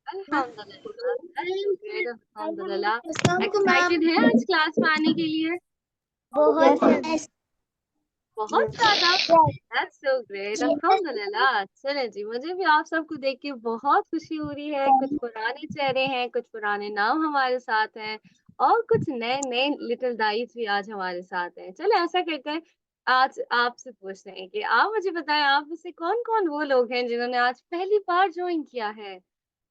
अल्हम्दुलिल्लाह, that's so great, अल्हम्दुलिल्लाह। Ma'am excited है आज क्लास में आने के लिए? बहुत बहुत ज्यादा। दैट्स सो ग्रेट, अल्हम्दुलिल्लाह। चले जी, मुझे भी आप सबको देख के बहुत खुशी हो रही है। कुछ पुराने चेहरे हैं, कुछ पुराने नाम हमारे साथ हैं, और कुछ नए नए लिटिल दाइस भी आज हमारे साथ हैं। चले ऐसा करते हैं, आज आपसे पूछते हैं कि आप मुझे बताएं, आप में से कौन कौन वो लोग हैं जिन्होंने आज पहली बार ज्वाइन किया है।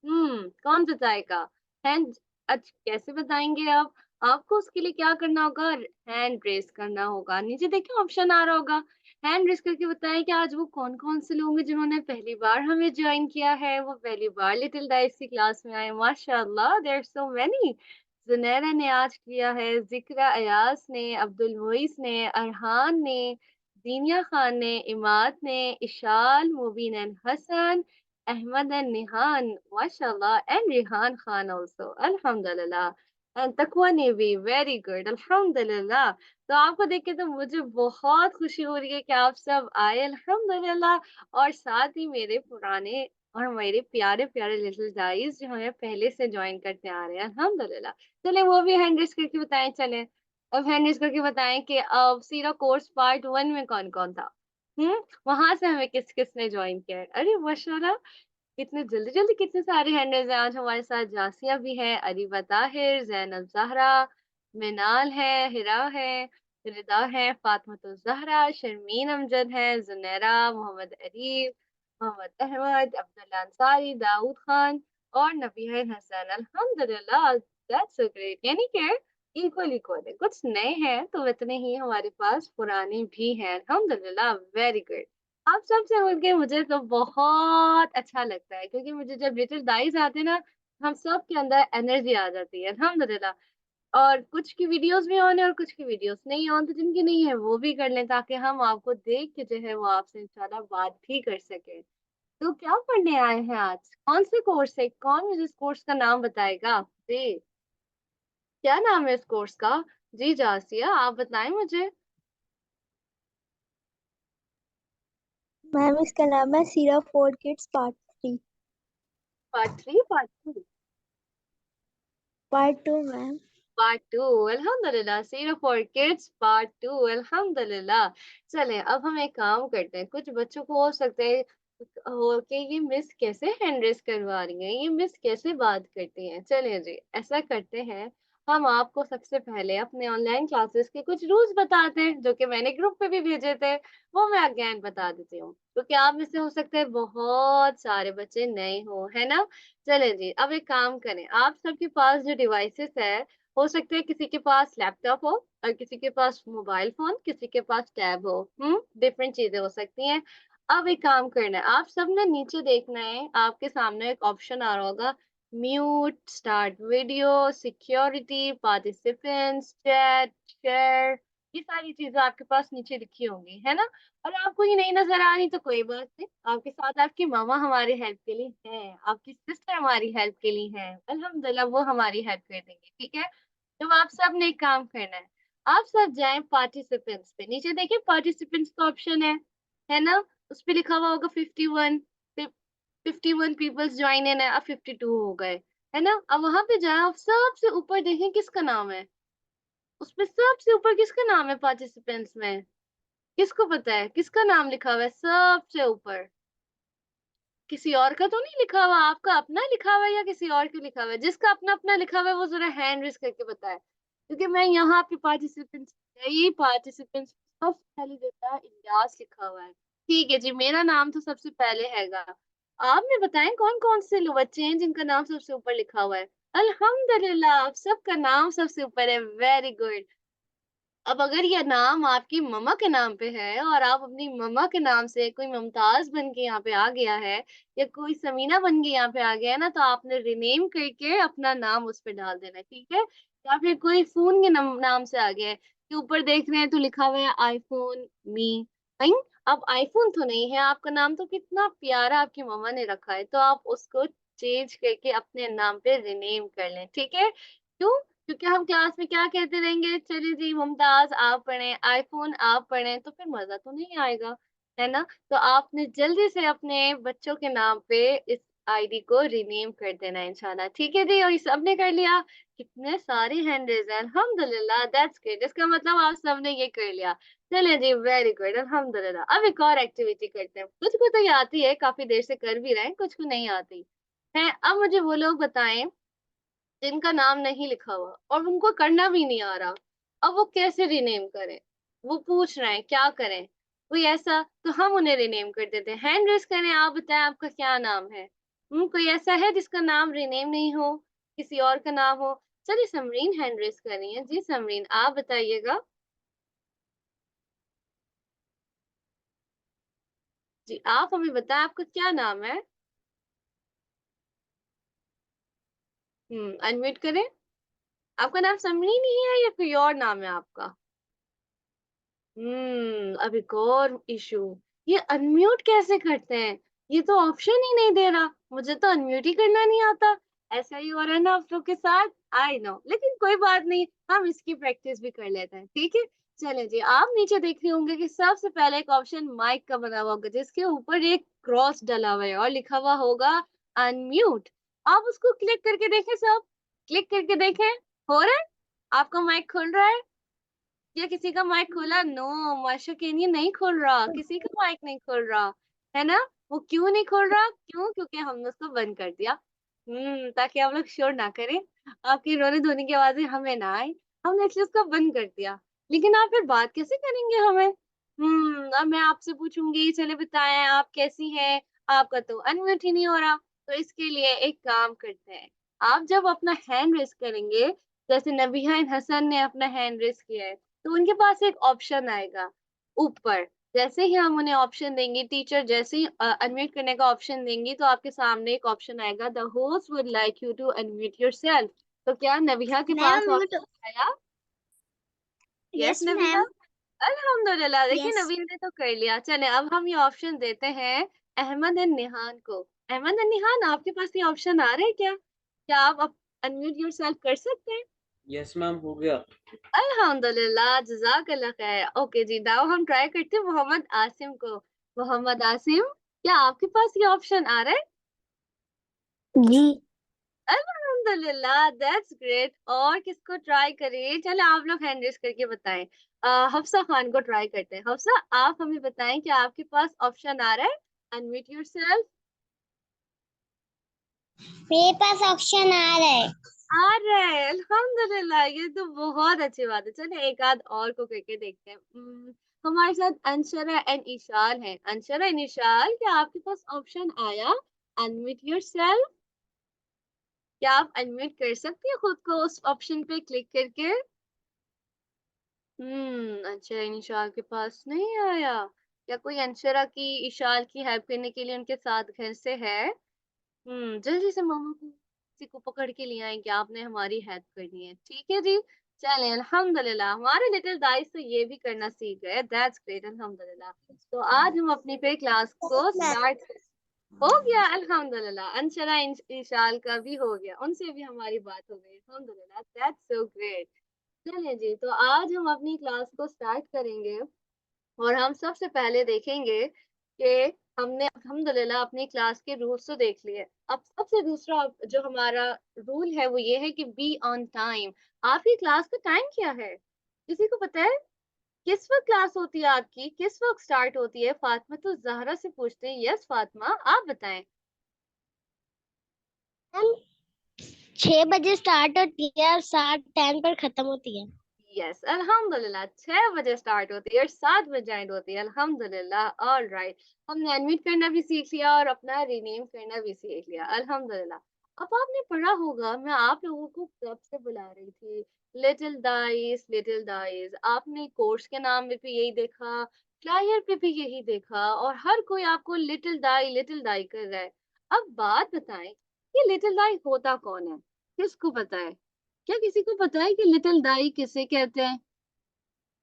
कौन बताएगा? हैंड। अच्छा, कैसे बताएंगे आप? आपको उसके लिए क्या करना होगा? हैंड रेस करना होगा। नीचे देखिए ऑप्शन आ रहा होगा, हैंड रेस करके बताएं कि आज वो कौन कौन से लोग हैं जिन्होंने पहली बार हमें ज्वाइन किया है, वो पहली बार लिटिल डाइस की क्लास में आए। माशाल्लाह, देयर सो मेनी। जुनैरा ने आज किया है, जिक्रा अयास ने, अब्दुल मुइस ने, अरहान ने, दीनिया खान ने, इमाद ने, Ishal, Mubeen and Hasan, Ahmad and Nihan, mashallah, and Rihan Khan also, alhamdulillah, and Taqwa ने भी, very good, alhamdulillah। तो आपको देख के तो मुझे बहुत खुशी हो रही है कि आप सब आए, अल्हम्दुलिल्लाह। और साथ ही मेरे पुराने और मेरे प्यारे प्यारे लिटिल गाइस जो हमें पहले से ज्वाइन करते आ रहे हैं, अल्हम्दुलिल्लाह। चले वो भी हैंड रेस करके बताएं। चले अब हैंड रेस करके बताएं कि अब सीरा कोर्स पार्ट 1 में कौन कौन था। वहां से हमें किस किस ने ज्वाइन किया है। अरे माशाल्लाह, कितने जल्दी जल्दी कितने सारे हैंडल्स हैं। आज हमारे साथ जासिया भी है, अरीबा ताहिर, जैनब जहरा, मिनाल है, हिरा है, रिदा है, फातिमा तो जहरा, शर्मीन अमजद है, जुनैरा, मोहम्मद अरीब, मोहम्मद अहमद, अब्दुल्ला अंसारी, दाऊद खान और नबीहा हसन। अल्हम्दुलिल्लाह, दैट्स सो ग्रेट। यानी कि इक्वल इक्वल है, कुछ नए हैं तो इतने ही हमारे पास पुराने भी हैं। अल्हम्दुलिल्लाह, वेरी गुड। आप सबसे मिलके मुझे तो बहुत अच्छा लगता है, क्योंकि मुझे जब लिटिल दाइज आते हैं ना, हम सब के अंदर एनर्जी आ जाती है, अल्हम्दुलिल्लाह। और कुछ की वीडियोस भी ऑन है और कुछ की वीडियोस नहीं ऑन, तो जिनकी नहीं है वो भी कर लें, ताकि हम आपको देख के जो है वो आपसे इंशाल्लाह बात भी कर सके। तो क्या पढ़ने आए हैं आज? कौन से कोर्स है? कौन मुझे इस कोर्स का नाम बताएगा जी? क्या नाम है इस कोर्स का? जी जासिया, आप बताएं मुझे। मैम इसका नाम है सीरा four kids part 3 part 3, part 2? Part 2 ma'am. Part 2, अल्हम्दुलिल्लाह। सीरो फॉर किड्स पार्ट 2, अल्हम्दुलिल्लाह। चलें अब हम एक काम करते हैं। कुछ बच्चों को हो सकता है हो कि ये मिस कैसे हैंड रेस करवा रही हैं, ये मिस कैसे बात करती हैं। चलिए जी, ऐसा करते हैं, हम आपको सबसे पहले अपने ऑनलाइन क्लासेस के कुछ रूल्स बताते हैं, जो कि मैंने ग्रुप पे भी भेजे थे। वो मैं अगेन बता देती हूँ, क्योंकि आप में से हो सकता है बहुत सारे बच्चे नए हो, है ना। चले जी, अब एक काम करें, आप सबके पास जो डिवाइसेस है, हो सकता है किसी के पास लैपटॉप हो और किसी के पास मोबाइल फोन, किसी के पास टैब हो। डिफरेंट चीजें हो सकती हैं। अब एक काम करना है, आप सब ने नीचे देखना है, आपके सामने एक ऑप्शन आ रहा होगा, mute, start video, security, participants, chat, share. ये सारी चीजें आपके पास नीचे लिखी होंगी, है ना। और आपको ये नहीं नजर आ रही तो कोई बात नहीं, आपके साथ आपकी मामा हमारी हेल्प के लिए है, आपकी सिस्टर हमारी हेल्प के लिए है, अल्हम्दुलिल्लाह, वो हमारी हेल्प कर देंगे, ठीक है। तो आप सब ने एक काम करना है, आप सब जाएं पार्टिसिपेंट्स पे, नीचे देखिए पार्टिसिपेंट्स का ऑप्शन है ना। उस पे लिखा हुआ होगा 51, 51 पीपल्स ज्वाइन इन है, अब 52 हो गए, है ना। अब वहां पे जाए, आप सबसे ऊपर देखें किसका नाम है, उस पे सबसे ऊपर किसका नाम है पार्टिसिपेंट्स में। किसको पता है किसका नाम लिखा हुआ है सबसे ऊपर? किसी और का तो नहीं लिखा हुआ, आपका अपना लिखा हुआ है या किसी और का लिखा हुआ है? जिसका अपना अपना लिखा हुआ है वो जरा हैंड रेस करके बताए, क्योंकि मैं यहाँ पे पार्टिसिपेंट्स, यही पार्टिसिपेंट्स सबसे पहले देता है, इंडियास लिखा हुआ है। ठीक है जी, मेरा नाम तो सबसे पहले हैगा। आप में बताएं कौन कौन से लोग बच्चे हैं जिनका नाम सबसे ऊपर लिखा हुआ है। अल्हम्दुलिल्लाह, आप सबका नाम सबसे ऊपर है, वेरी गुड। अब अगर ये नाम आपकी मम्मा के नाम पे है और आप अपनी मम्मा के नाम से कोई मुमताज बन के यहाँ पे आ गया है, या कोई समीना बन के यहाँ पे आ गया है ना, तो आपने रिनेम करके अपना नाम उस पे डाल देना है, ठीक है। या फिर कोई फोन के नाम से आ गया है, कि ऊपर देख रहे हैं तो लिखा हुआ है आईफोन मी। नहीं, अब आईफोन तो नहीं है आपका नाम, तो कितना प्यारा आपकी मम्मा ने रखा है, तो आप उसको चेंज करके अपने नाम पे रिनेम कर लें, ठीक है। क्यों? क्योंकि हम क्लास में क्या कहते रहेंगे, चलिए जी मुमताज आप पढ़ें, आईफोन आप पढ़ें, तो फिर मजा तो नहीं आएगा, है ना। तो आपने जल्दी से अपने बच्चों के नाम पे इस आईडी को रीनेम कर देना इंशाल्लाह। ठीक है जी, और ये सबने कर लिया? कितने सारे हैंड रेज़ हैं, अल्हम्दुलिल्लाह दैट्स ग्रेट। इसका मतलब आप सबने ये कर लिया। चलिए जी, वेरी गुड अल्हम्दुलिल्लाह। अब एक और एक्टिविटी करते हैं। कुछ को तो ये आती है, काफ़ी देर से कर भी रहे हैं, कुछ को नहीं आती है। अब मुझे वो लोग बताएँ जिनका नाम नहीं लिखा हुआ और उनको करना भी नहीं आ रहा। अब वो कैसे रीनेम करें? वो पूछ रहे हैं क्या करें? कोई ऐसा तो हम उन्हें रीनेम कर देते हैं। हैंड रेज़ करें, आप बताएँ आपका क्या नाम है? कोई ऐसा है जिसका नाम रीनेम नहीं हो, किसी और का नाम हो? चलिए समरीन हैंड रेज़ कर रही हैं। जी समरीन, आप बताइएगा? जी, आप हमें बताएँ आपका क्या नाम है? अनम्यूट करें। आपका नाम समरीन ही है या कोई और नाम है आपका? अब एक और इश्यू, ये अनम्यूट कैसे करते हैं? ये तो ऑप्शन ही नहीं दे रहा, मुझे तो अनम्यूट ही करना नहीं आता। ऐसा ही हो रहा है ना आप लोग के साथ? आई नो, लेकिन कोई बात नहीं, हम इसकी प्रैक्टिस भी कर लेते हैं, ठीक है? चलें जी, आप नीचे देख रहे होंगे कि सबसे पहले एक ऑप्शन माइक का बना हुआ होगा, जिसके ऊपर एक क्रॉस डला हुआ है और लिखा हुआ होगा अनम्यूट। आप उसको क्लिक करके देखें सब, क्लिक करके देखें, हो रहा है? आपका माइक खुल रहा है? या किसी का माइक खोला? नो, माशा के लिए नहीं खोल रहा, किसी का माइक नहीं खोल रहा, है ना? वो क्यों नहीं खोल रहा? क्यों? क्योंकि हमने उसको बंद कर दिया। ताकि आप लोग शोर ना करें, आपकी रोने-धोने की आवाज़ें हमें ना आए, हमने इसलिए उसको बंद कर दिया। लेकिन आप फिर बात कैसे करेंगे हमें? अब मैं आपसे पूछूँगी, चलिए बताएँ आप कैसी हैं? आपका तो अनम्यूट ही नहीं हो रहा, तो इसके लिए एक काम करते हैं, आप जब अपना हैंड रेज़ करेंगे, जैसे नबीहा हसन ने अपना हैंड रेज़ किया है, तो उनके पास एक ऑप्शन आएगा ऊपर। जैसे ही हम उन्हें ऑप्शन देंगे, टीचर जैसे ही अनम्यूट करने का ऑप्शन देंगी, तो आपके सामने एक ऑप्शन आएगा, the host would like you to unmute yourself. तो क्या नबीहा के मैम पास अनम्यूट। ऑप्शन आया? Yes yes Nabiha? मैम। अल्हम्दुलिल्लाह, देखिए यस नबीहा ने तो कर लिया। चलें अब हम ये ऑप्शन देते हैं अहमद एंड निहान को। अहमद एंड निहान, आपके पास ये ऑप्शन आ रहा है क्या? क्या आप अनम्यूट योरसेल्फ कर सकते हैं? यस मैम, हो गया। अल्हम्दुलिल्लाह, जज़ाकल्लाह ख़ैर। ओके जी, नाउ हम ट्राई करते हैं मोहम्मद आसिम को। मोहम्मद आसिम, क्या आपके पास ये ऑप्शन आ रहा है? जी। अल्हम्दुलिल्लाह, दैट्स ग्रेट। और किसको ट्राई करें? चलें आप लोग हैंड रेज़ करके बताएँ। हफ्सा खान को ट्राई करते हैं। हफ्सा, आप हमें बताएँ क्या आपके पास ऑप्शन आ रहा है? Unmute yourself. मेरे पास ऑप्शन आ रहा है। आ रहा है, अल्हम्दुलिल्लाह, ये तो बहुत अच्छी बात है। चलिए एक आध और को करके देखते हैं। हमारे साथ अंशरा एंड इशाल हैं। अंशरा एंड इशाल, क्या आपके पास ऑप्शन आया अनम्यूट योरसेल्फ? क्या आप अनम्यूट कर सकती हैं खुद को उस ऑप्शन पे क्लिक करके? अंशरा एंड इशाल के पास नहीं आया। क्या कोई अंशरा की इशाल की हेल्प करने के लिए उनके साथ घर से है? जल्दी से मामा को किसी को पकड़ के ले आएँ कि आपने हमारी हेल्प करनी है। ठीक है जी? चलें अल्हम्दुलिल्लाह, हमारे लिटिल गाइस तो ये भी करना सीख गए, दैट्स ग्रेट अल्हम्दुलिल्लाह। तो आज हम अपनी फिर क्लास को स्टार्ट हो गया अल्हम्दुलिल्लाह, अंशरा इंशाल का भी हो गया, उनसे भी हमारी बात हो गई अल्हम्दुलिल्लाह, दैट्स सो ग्रेट। चलिए जी, तो आज हम अपनी क्लास को स्टार्ट करेंगे और हम सबसे पहले देखेंगे कि हमने अल्हम्दुलिल्लाह अपनी क्लास के रूल्स तो देख लिए। अब सबसे दूसरा जो हमारा रूल है वो ये है कि बी ऑन टाइम। आपकी क्लास का टाइम क्या है? किसी को पता है? किस वक़्त क्लास होती है आपकी? किस वक़्त स्टार्ट होती है? फातिमा तो ज़हरा से पूछते हैं। यस फातिमा, आप बताएँ। मैम 6 बजे स्टार्ट होती है और 7:10 पर खत्म होती है। यस अल्हम्दुलिल्लाह, 6 बजे स्टार्ट होती है और 7 बजे एंड होती है अल्हम्दुलिल्लाह। ऑलराइट, हमने अनम्यूट करना भी सीख लिया और अपना रीनेम करना भी सीख लिया अल्हम्दुलिल्लाह। अब आपने पढ़ा होगा, मैं आप लोगों को कब से बुला रही थी, लिटिल दाइस। आपने कोर्स के नाम में भी यही देखा, फ्लायर पे भी यही देखा और हर कोई आपको लिटिल दाई कर रहा है। अब बात बताएं, ये लिटिल दाई होता कौन है? किसको पता है? क्या किसी को पता है कि लिटिल दाई किसे कहते हैं?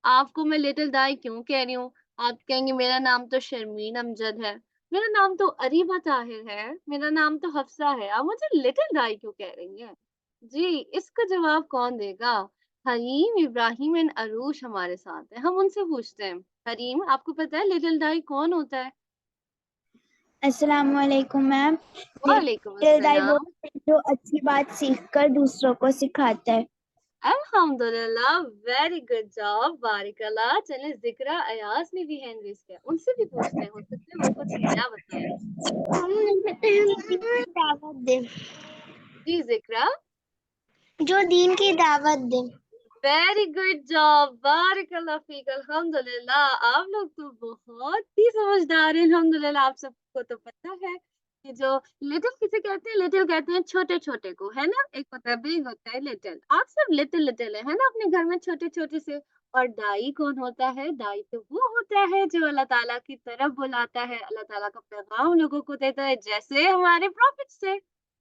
आपको मैं लिटिल दाई क्यों कह रही हूँ? आप कहेंगे मेरा नाम तो शर्मीन अमजद है, मेरा नाम तो अरीबा ताहिर है, मेरा नाम तो हफ्सा है, आप मुझे लिटिल दाई क्यों कह रही हैं? जी, इसका जवाब कौन देगा? हरीम, इब्राहिम एंड अरूश हमारे साथ हैं, हम उनसे पूछते हैं। हरीम, आपको पता है लिटिल दाई कौन होता है? अस्सलामुअलैकुम मैम। वालेकुम लिटिल दाई वो अस्सलाम। है जो अच्छी बात सीखकर दूसरों को सिखाता है। अल्हम्दुलिल्लाह, वेरी गुड जॉब, बारिकल्लाह। चलिए ज़िक्रा अयाज ने भी हैंड रेज़ किया, उनसे भी पूछते हैं, हो सकता है वो कुछ नया बताएँ। हम नहीं कहते हैं दीन की दावत दे, जी ज़िक्रा। जो दीन की दावत दे। वेरी गुड जॉब, बारिकल्लाह फ़ीक, अल्हम्दुलिल्लाह। आप लोग तो बहुत ही समझदार हैं, अल्हम्दुलिल्लाह। आप सबको तो पता है कि जो लिटिल किसे कहते हैं? लिटिल कहते हैं छोटे-छोटे को, है ना? एक होता है बिग, होता है लिटिल। आप सब लिटिल-लिटिल है ना? अपने घर में छोटे-छोटे से। और दाई कौन होता है? दाई तो वो होता है जो अल्लाह ताला की तरफ बुलाता है, अल्लाह ताला का पैगाम लोगों को देता है, जैसे हमारे प्रॉफ़िट्स थे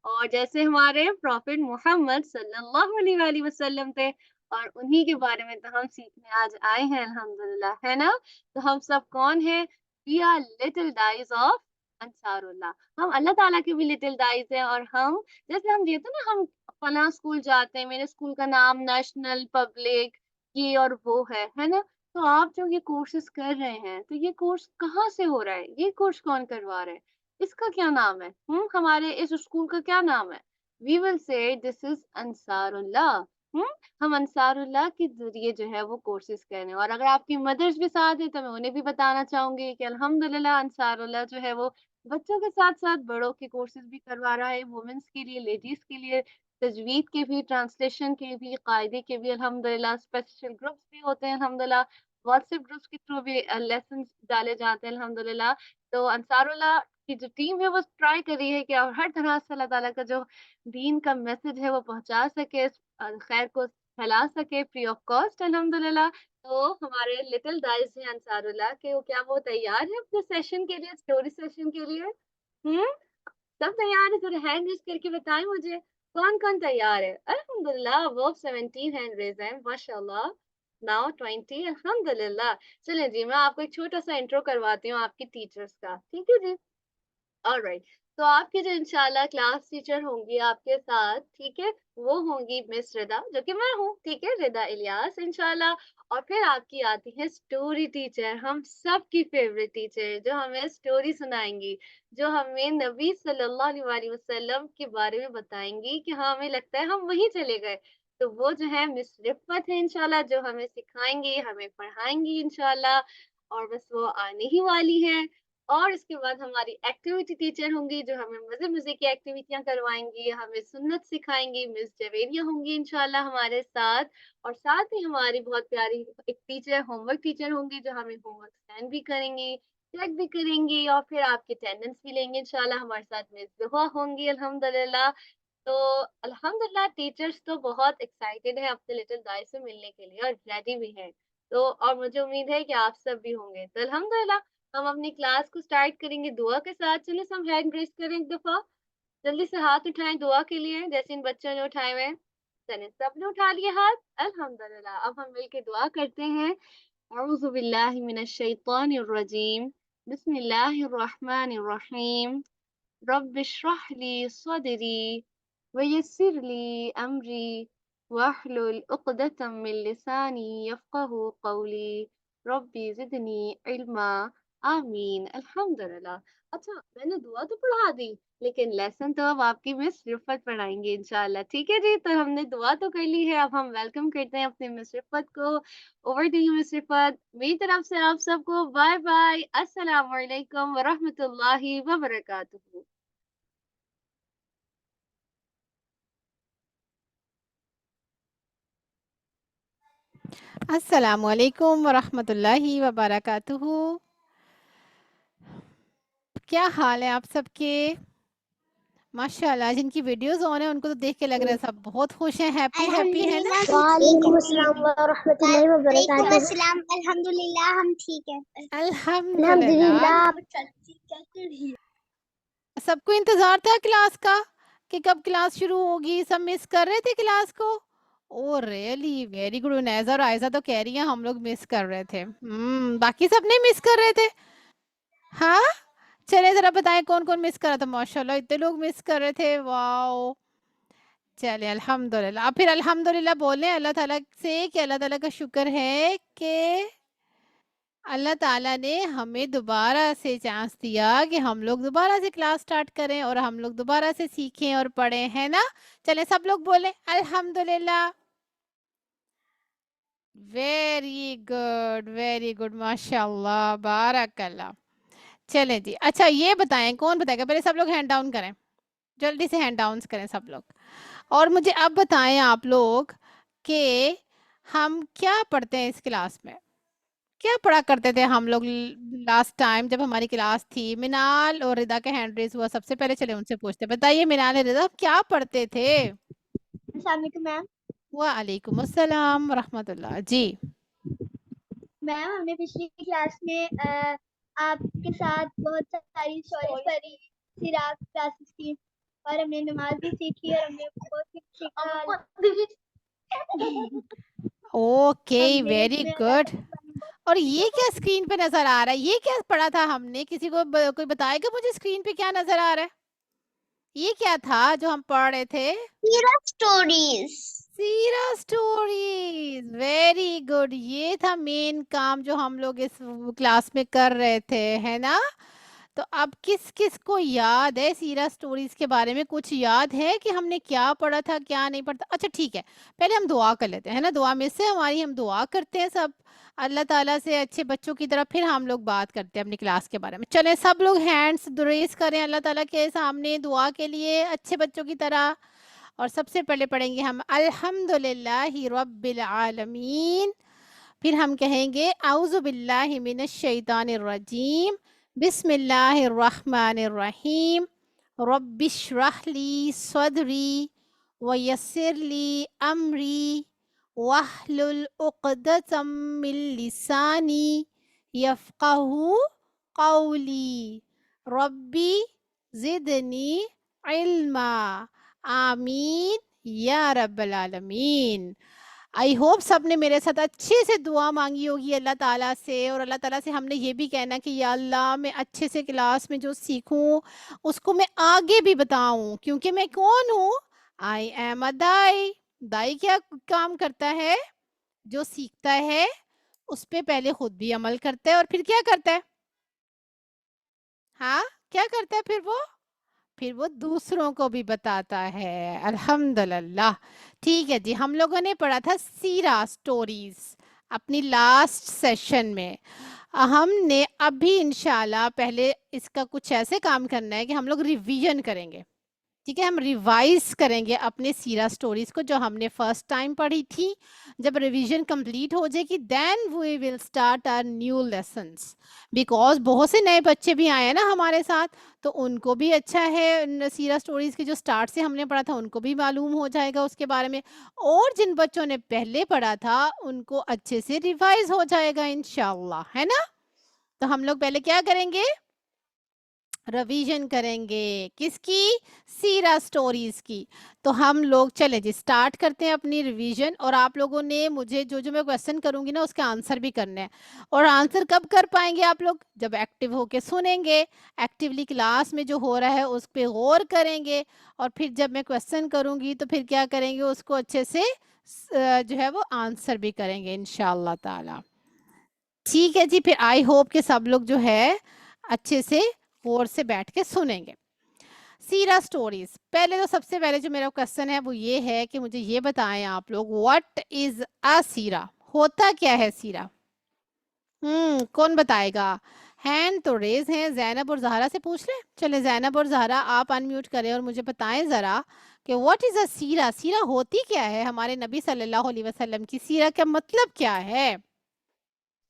और जैसे हमारे प्रॉफ़िट मुहम्मद सल्लल्लाहु अलैहि वसल्लम थे। और उन्हीं के बारे में तो हम सीखने आज आए हैं, अल्हम्दुलिल्लाह, है ना? तो हम सब कौन हैं? We are little dies of Ansarullah. हम अल्लाह ताला के भी लिटिल डाइज़ हैं। और हम जैसे हम ये तो ना, हम फलाँ स्कूल जाते हैं, मेरे स्कूल का नाम नेशनल, पब्लिक, ये और वो है ना? तो आप जो ये कोर्सेज़ कर रहे हैं, तो ये कोर्स कहाँ से हो रहा है? ये कोर्स कौन करवा रहा है? इसका क्या नाम है? हमारे इस स्कूल का क्या नाम है? We will say this is Ansarullah. हुँ? हम अंसारुल्लाह के ज़रिए जो है वो कोर्सेज़ कर रहे हैं। और अगर आपकी मदर्स भी साथ हैं, तो मैं उन्हें भी बताना चाहूँगी कि अल्हम्दुलिल्लाह अंसारुल्लाह जो है वो बच्चों के साथ-साथ बड़ों के कोर्सेज़ भी करवा रहा है, वुमेन्स के लिए, लेडीज़ के लिए, तजवीद के भी, ट्रांसलेशन के भी, कायदे के भी अल्हम्दुलिल्लाह, स्पेशल ग्रुप्स भी होते हैं अल्हम्दुलिल्लाह, व्हाट्सएप ग्रुप्स के थ्रू भी लेसन्स डाले जाते हैं अल्हम्दुलिल्लाह। तो अंसारुल्लाह की जो टीम है वो ट्राई कर रही है कि हर तरह से अल्लाह ताला का जो दीन का मैसेज है वो पहुँचा सके, खैर को फैला सके फ्री ऑफ कॉस्ट अल्हम्दुलिल्लाह। तो हमारे लिटिल गाइस हैं अंसारुल्लाह के, वो क्या वो तैयार हैं अपने सेशन के लिए, स्टोरी सेशन के लिए? हुँ? सब तैयार हैं? ज़रा हैंड रेज़ करके बताएँ मुझे, कौन-कौन तैयार है? अल्हम्दुलिल्लाह, अबव 17 हैंड रेज़ हैं, माशाअल्लाह। नाउ 20, अल्हम्दुलिल्लाह। चलें जी, मैं आपको एक छोटा-सा इंट्रो करवाती हूँ आपकी टीचर्स का, ठीक है जी? ऑलराइट। तो आपकी जो इंशाल्लाह क्लास टीचर होंगी आपके साथ, ठीक है? वो होंगी मिस रिदा, जो कि मैं हूँ, ठीक है? रिदा इलियास इंशाल्लाह। और फिर आपकी आती है स्टोरी टीचर, हम सबकी फेवरेट टीचर, जो हमें स्टोरी सुनाएँगी, जो हमें नबी सल्लल्लाहु अलैहि वसल्लम के बारे में बताएँगी कि हाँ, हमें लगता है हम वहीं चले गए। तो वो जो है मिस रिफ़्फ़त है इंशाल्लाह, जो हमें सिखाएँगी, हमें पढ़ाएँगी इंशाल्लाह। और बस वो आने ही वाली हैं। और इसके बाद हमारी एक्टिविटी टीचर होंगी, जो हमें मज़े-मज़े की एक्टिविटियाँ करवाएँगी, हमें सुन्नत सिखाएँगी, मिस जवेरिया होंगी इंशाल्लाह हमारे साथ। और साथ ही हमारी बहुत प्यारी एक टीचर, होमवर्क टीचर होंगी, जो हमें होमवर्क सेंड भी करेंगी, चेक भी करेंगी और फिर आपकी अटेंडेंस भी लेंगे इंशाल्लाह। हमारे साथ मिस ज़ुहा होंगी अल्हम्दुलिल्लाह। तो अल्हम्दुलिल्लाह टीचर्स तो बहुत एक्साइटेड हैं अपने लिटिल गाइस से मिलने के लिए और रेडी भी हैं। तो और मुझे उम्मीद है कि आप सब भी होंगे। तो अल्हम्दुलिल्लाह हम अपनी क्लास को स्टार्ट करेंगे दुआ के साथ। चलिए सब हैंड रेज़ करें एक दफ़ा। जल्दी से हाथ उठाएँ दुआ के लिए, जैसे इन बच्चों ने उठाए हुए हैं। चलें, सबने उठा लिए हाथ? अल्हम्दुलिल्लाह। अब हम मिल के दुआ करते हैं। अऊज़ु बिल्लाहि मिनश शैतानिर रजीम। बिस्मिल्लाहिर रहमानिर रहीम। रब्बि इश्रह ली सदरी वयस्सिर ली अमरी वाहलुल उक़दतम मिन लिसानी यफ़क़हू क़ौली रब्बी ज़िदनी इल्मा आमीन। अल्हम्दुलिल्लाह। अच्छा, मैंने दुआ तो पढ़ा दी, लेकिन लेसन तो अब आपकी मिस रिफ़त पढ़ाएँगी इंशाअल्लाह, ठीक है जी? तो हमने दुआ तो कर ली है, अब हम वेलकम करते हैं अपनी मिस रिफ़त को। Over to you Miss Rifat. मेरी तरफ से आप सबको बाय-बाय। अस्सलामु अलैकुम व रहमतुल्लाहि व बरकातुहू। अस्सलामुअलैकुम वरहमतुल्लाहि वबरकातुहू। क्या हाल है आप सबके? माशाल्लाह, जिनकी वीडियोस ऑन है उनको तो देख के लग रहा है सब बहुत खुश हैं, हैप्पी हैप्पी है ना? वालेकुम अस्सलाम व रहमतुल्लाहि व बरकातुहू। अस्सलाम, अल्हम्दुलिल्लाह हम ठीक हैं। अल्हम्दुलिल्लाह। अल्हम्दुलिल्लाह। सबको इंतजार था क्लास का कि कब क्लास शुरू होगी, सब मिस कर रहे थे क्लास को। Oh really very good. Naiza और आयजा तो कह रही हैं हम लोग मिस कर रहे थे। बाकी सब नहीं मिस कर रहे थे? हाँ, चलिए ज़रा बताएँ कौन-कौन मिस कर रहा था? माशाल्लाह इतने लोग मिस कर रहे थे, वॉव! चलिए अल्हम्दुलिल्लाह। अब फिर अल्हम्दुलिल्लाह बोलें अल्लाह ताला से कि अल्लाह ताला का शुक्र है कि अल्लाह ताला ने हमें दोबारा से चांस दिया कि हम लोग दोबारा से क्लास स्टार्ट करें और हम लोग दोबारा से सीखें और पढ़ें, है ना? चलें सब लोग बोलें अल्हम्दुलिल्लाह। वेरी गुड माशाल्लाह, बारकल्लाह। चलें जी, अच्छा ये बताएं, कौन बताएगा? पहले सब लोग हैंड डाउन करें, जल्दी से हैंड डाउन करें सब लोग। और मुझे अब बताएं आप लोग कि हम क्या पढ़ते हैं इस क्लास में? क्या पढ़ा करते थे हम लोग लास्ट टाइम जब हमारी क्लास थी? मिनाल और रिदा के हैंड रेस हुआ सबसे पहले, चले उनसे पूछते हैं। बताइए मिनाल और रिदा, क्या पढ़ते थे? मैम वालेकुम अस्सलाम रहमतुल्लाह जी। मैम हमने पिछली क्लास में आपके साथ बहुत सारी स्टोरीज पढ़ी, सिरात क्लासेस की, और हमने नमाज भी सीखी और हमने बहुत कुछ सीखा। ओके, हमने वेरी इसमें गुड। और ये क्या स्क्रीन पे नजर आ रहा है? ये क्या पढ़ा था हमने? किसी को कोई बताएगा मुझे स्क्रीन पे क्या नजर आ रहा है? ये क्या था जो हम पढ़ रहे थे? स्टोरीज। सीरा स्टोरीज, वेरी गुड। ये था मेन काम जो हम लोग इस क्लास में कर रहे थे, है ना? तो अब किस किस को याद है सीरा स्टोरीज के बारे में? कुछ याद है कि हमने क्या पढ़ा था, क्या नहीं पढ़ा था? अच्छा ठीक है, पहले हम दुआ कर लेते हैं, है ना? दुआ में से हमारी, हम दुआ करते हैं सब अल्लाह ताला से अच्छे बच्चों की तरफ, फिर हम लोग बात करते हैं अपनी क्लास के बारे में। चलें सब लोग हैंड्स रेज करें अल्लाह ताला के सामने दुआ के लिए अच्छे बच्चों की तरह। और सबसे पहले पढ़ेंगे हम अल्हम्दुलिल्लाहि रब्बिल आलमीन। फिर हम कहेंगे औज़ु बिल्लाहि मिनश शैतानिर रजीम, बिस्मिल्लाहिर रहमानिर रहीम, रब्बिश्रह ली सदरी व यस्सिर ली अमरी वहलुल उक़दतम मिन लिसानी यफ़क़हू क़ौली रब्बी ज़िदनी इल्मा आमीन या रब्बल आलमीन। आई होप सबने मेरे साथ अच्छे से दुआ मांगी होगी अल्लाह ताला से, और अल्लाह ताला से हमने ये भी कहना कि या अल्लाह मैं अच्छे से क्लास में जो सीखूं उसको मैं आगे भी बताऊं, क्योंकि मैं कौन हूँ? आई एम अ दाई। दाई क्या काम करता है? जो सीखता है उस पे पहले खुद भी अमल करता है और फिर क्या करता है? हाँ, क्या करता है फिर वो दूसरों को भी बताता है। अल्हम्दुलिल्लाह। ठीक है जी, हम लोगों ने पढ़ा था सीरा स्टोरीज अपनी लास्ट सेशन में। हमने अभी इंशाल्लाह पहले इसका कुछ ऐसे काम करना है कि हम लोग रिवीजन करेंगे। ठीक है, हम रिवाइज करेंगे अपने सीरा स्टोरीज को जो हमने फर्स्ट टाइम पढ़ी थी। जब रिवीजन कंप्लीट हो जाएगी then we will start our new lessons, because बहुत से नए बच्चे भी आए हैं ना हमारे साथ, तो उनको भी अच्छा है सीरा स्टोरीज के जो स्टार्ट से हमने पढ़ा था उनको भी मालूम हो जाएगा उसके बारे में, और जिन बच्चों ने पहले पढ़ा था उनको अच्छे से रिवाइज हो जाएगा इंशाल्लाह, है ना? तो हम लोग पहले क्या करेंगे? रिवीजन करेंगे। किसकी? सीरा स्टोरीज की। तो हम लोग चले जी स्टार्ट करते हैं अपनी रिवीजन, और आप लोगों ने मुझे जो जो मैं क्वेश्चन करूंगी ना उसके आंसर भी करने हैं। और आंसर कब कर पाएंगे आप लोग? जब एक्टिव होके सुनेंगे, एक्टिवली क्लास में जो हो रहा है उस पर गौर करेंगे, और फिर जब मैं क्वेश्चन करूंगी तो फिर क्या करेंगे? उसको अच्छे से जो है वो आंसर भी करेंगे इंशाल्लाह ताला। ठीक है जी, फिर आई होप कि सब लोग जो है अच्छे से गौर से बैठ के सुनेंगे। सीरा स्टोरीज, पहले तो सबसे पहले जो मेरा क्वेश्चन है वो ये है कि मुझे ये बताएं आप लोग, व्हाट इज अ सीरा? होता क्या है सीरा? कौन बताएगा? हैंड तो रेज हैं, जैनब और जहरा से पूछ लें। चले जैनब और जहरा आप अनम्यूट करें और मुझे बताएं जरा कि व्हाट इज अ सीरा? सीरा होती क्या है? हमारे नबी सल्लल्लाहु अलैहि वसल्लम की सीरा का मतलब क्या है?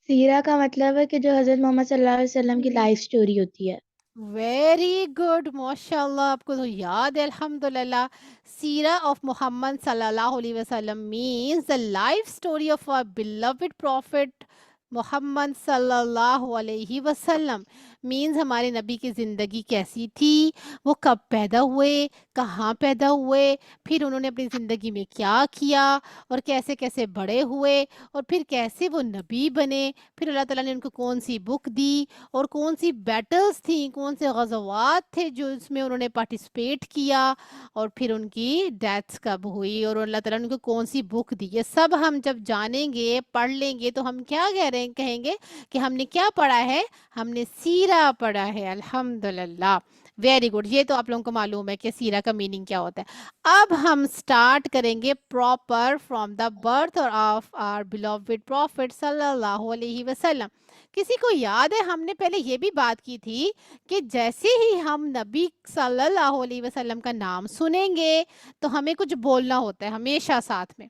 सीरा का मतलब है कि जो हजरत मोहम्मद सल्लल्लाहु अलैहि वसल्लम की लाइफ स्टोरी होती है। वेरी गुड माशाल्लाह, आपको तो याद है अल्हम्दुलिल्लाह। सीरा ऑफ मोहम्मद सल्लल्लाहु अलैहि वसल्लम means the life story of a beloved prophet Muhammad सल्लल्लाहु अलैहि वसल्लम, मीन्स हमारे नबी की ज़िंदगी कैसी थी, वो कब पैदा हुए, कहाँ पैदा हुए, फिर उन्होंने अपनी ज़िंदगी में क्या किया और कैसे कैसे बड़े हुए और फिर कैसे वो नबी बने, फिर अल्लाह ताला ने उनको कौन सी बुक दी और कौन सी बैटल्स थी, कौन से गज़वात थे जो इसमें उन्होंने पार्टिसिपेट किया और फिर उनकी डेथ्स कब हुई और अल्लाह ताला ने उनको कौन सी बुक दी। ये सब हम जब जानेंगे, पढ़ लेंगे तो हम क्या कहेंगे कि हमने क्या पढ़ा है, हमने सीरा पढ़ा है। अल्हम्दुलिल्लाह, वेरी गुड। ये तो आप लोगों को मालूम है कि सीरा का मीनिंग क्या होता है। अब हम स्टार्ट करेंगे proper from the birth of our beloved prophet सल्लल्लाहु अलैहि वसल्लम। किसी को याद है हमने पहले ये भी बात की थी कि जैसे ही हम नबी सल्लल्लाहु अलैहि वसल्लम का नाम सुनेंगे तो हमें कुछ बोलना होता है हमेशा साथ में।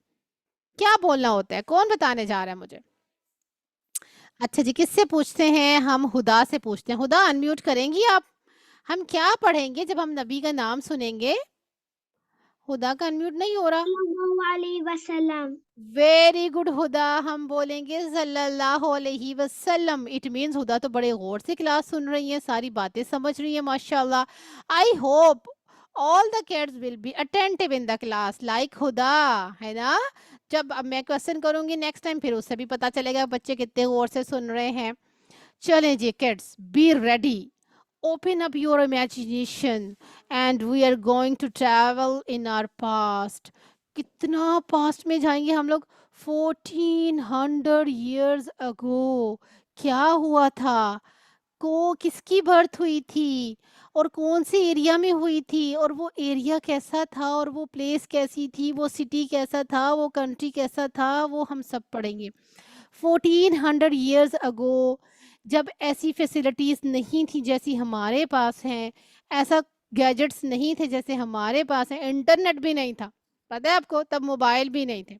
क्या बोलना होता है, कौन बताने जा रहा है मुझे? अच्छा जी, किससे पूछते हैं? हम हुदा से पूछते हैं। हुदा, अनम्यूट करेंगी आप? हम क्या पढ़ेंगे जब हम नबी का नाम सुनेंगे? हुदा का अनम्यूट नहीं हो रहा। सल्लल्लाहु अलैहि वसल्लम। वेरी गुड हुदा, हम बोलेंगे सल्लल्लाहु अलैहि वसल्लम। इट मीन्स हुदा तो बड़े गौर से क्लास सुन रही है, सारी बातें समझ रही है माशाल्लाह। I hope all the kids will be attentive in the class like Huda, है ना? जब अब मैं क्वेश्चन करूंगी नेक्स्ट टाइम, फिर उससे भी पता चलेगा बच्चे कितने गौर से सुन रहे हैं। चलें जी kids, be ready, open up your imagination and we are going to travel in our past. कितना पास्ट में जाएंगे हम लोग? 1400 years ago क्या हुआ था, को किसकी बर्थ हुई थी और कौन से एरिया में हुई थी और वो एरिया कैसा था और वो प्लेस कैसी थी, वो सिटी कैसा था, वो कंट्री कैसा था, वो हम सब पढ़ेंगे। 1400 years ago जब ऐसी फैसिलिटीज़ नहीं थी जैसी हमारे पास हैं, ऐसा गैजेट्स नहीं थे जैसे हमारे पास हैं, इंटरनेट भी नहीं था, पता है आपको? तब मोबाइल भी नहीं थे,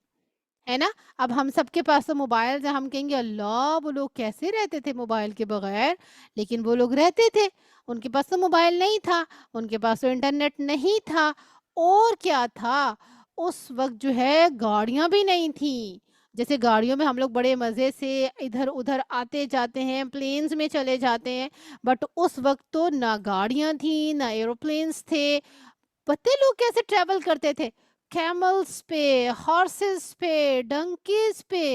है ना? अब हम सबके पास तो मोबाइल है, हम कहेंगे अल्लाह वो लोग कैसे रहते थे मोबाइल के बगैर, लेकिन वो लोग रहते थे। उनके पास तो मोबाइल नहीं था, उनके पास तो इंटरनेट नहीं था, और क्या था उस वक्त? जो है गाड़ियां भी नहीं थी। जैसे गाड़ियों में हम लोग बड़े मज़े से इधर उधर आते जाते हैं, प्लेन्स में चले जाते हैं, बट उस वक्त तो ना गाड़ियां थी ना एरोप्लेन्स थे। पता है लोग कैसे ट्रेवल करते थे? कैमल्स पे, हॉर्सेस पे, डंकीज पे।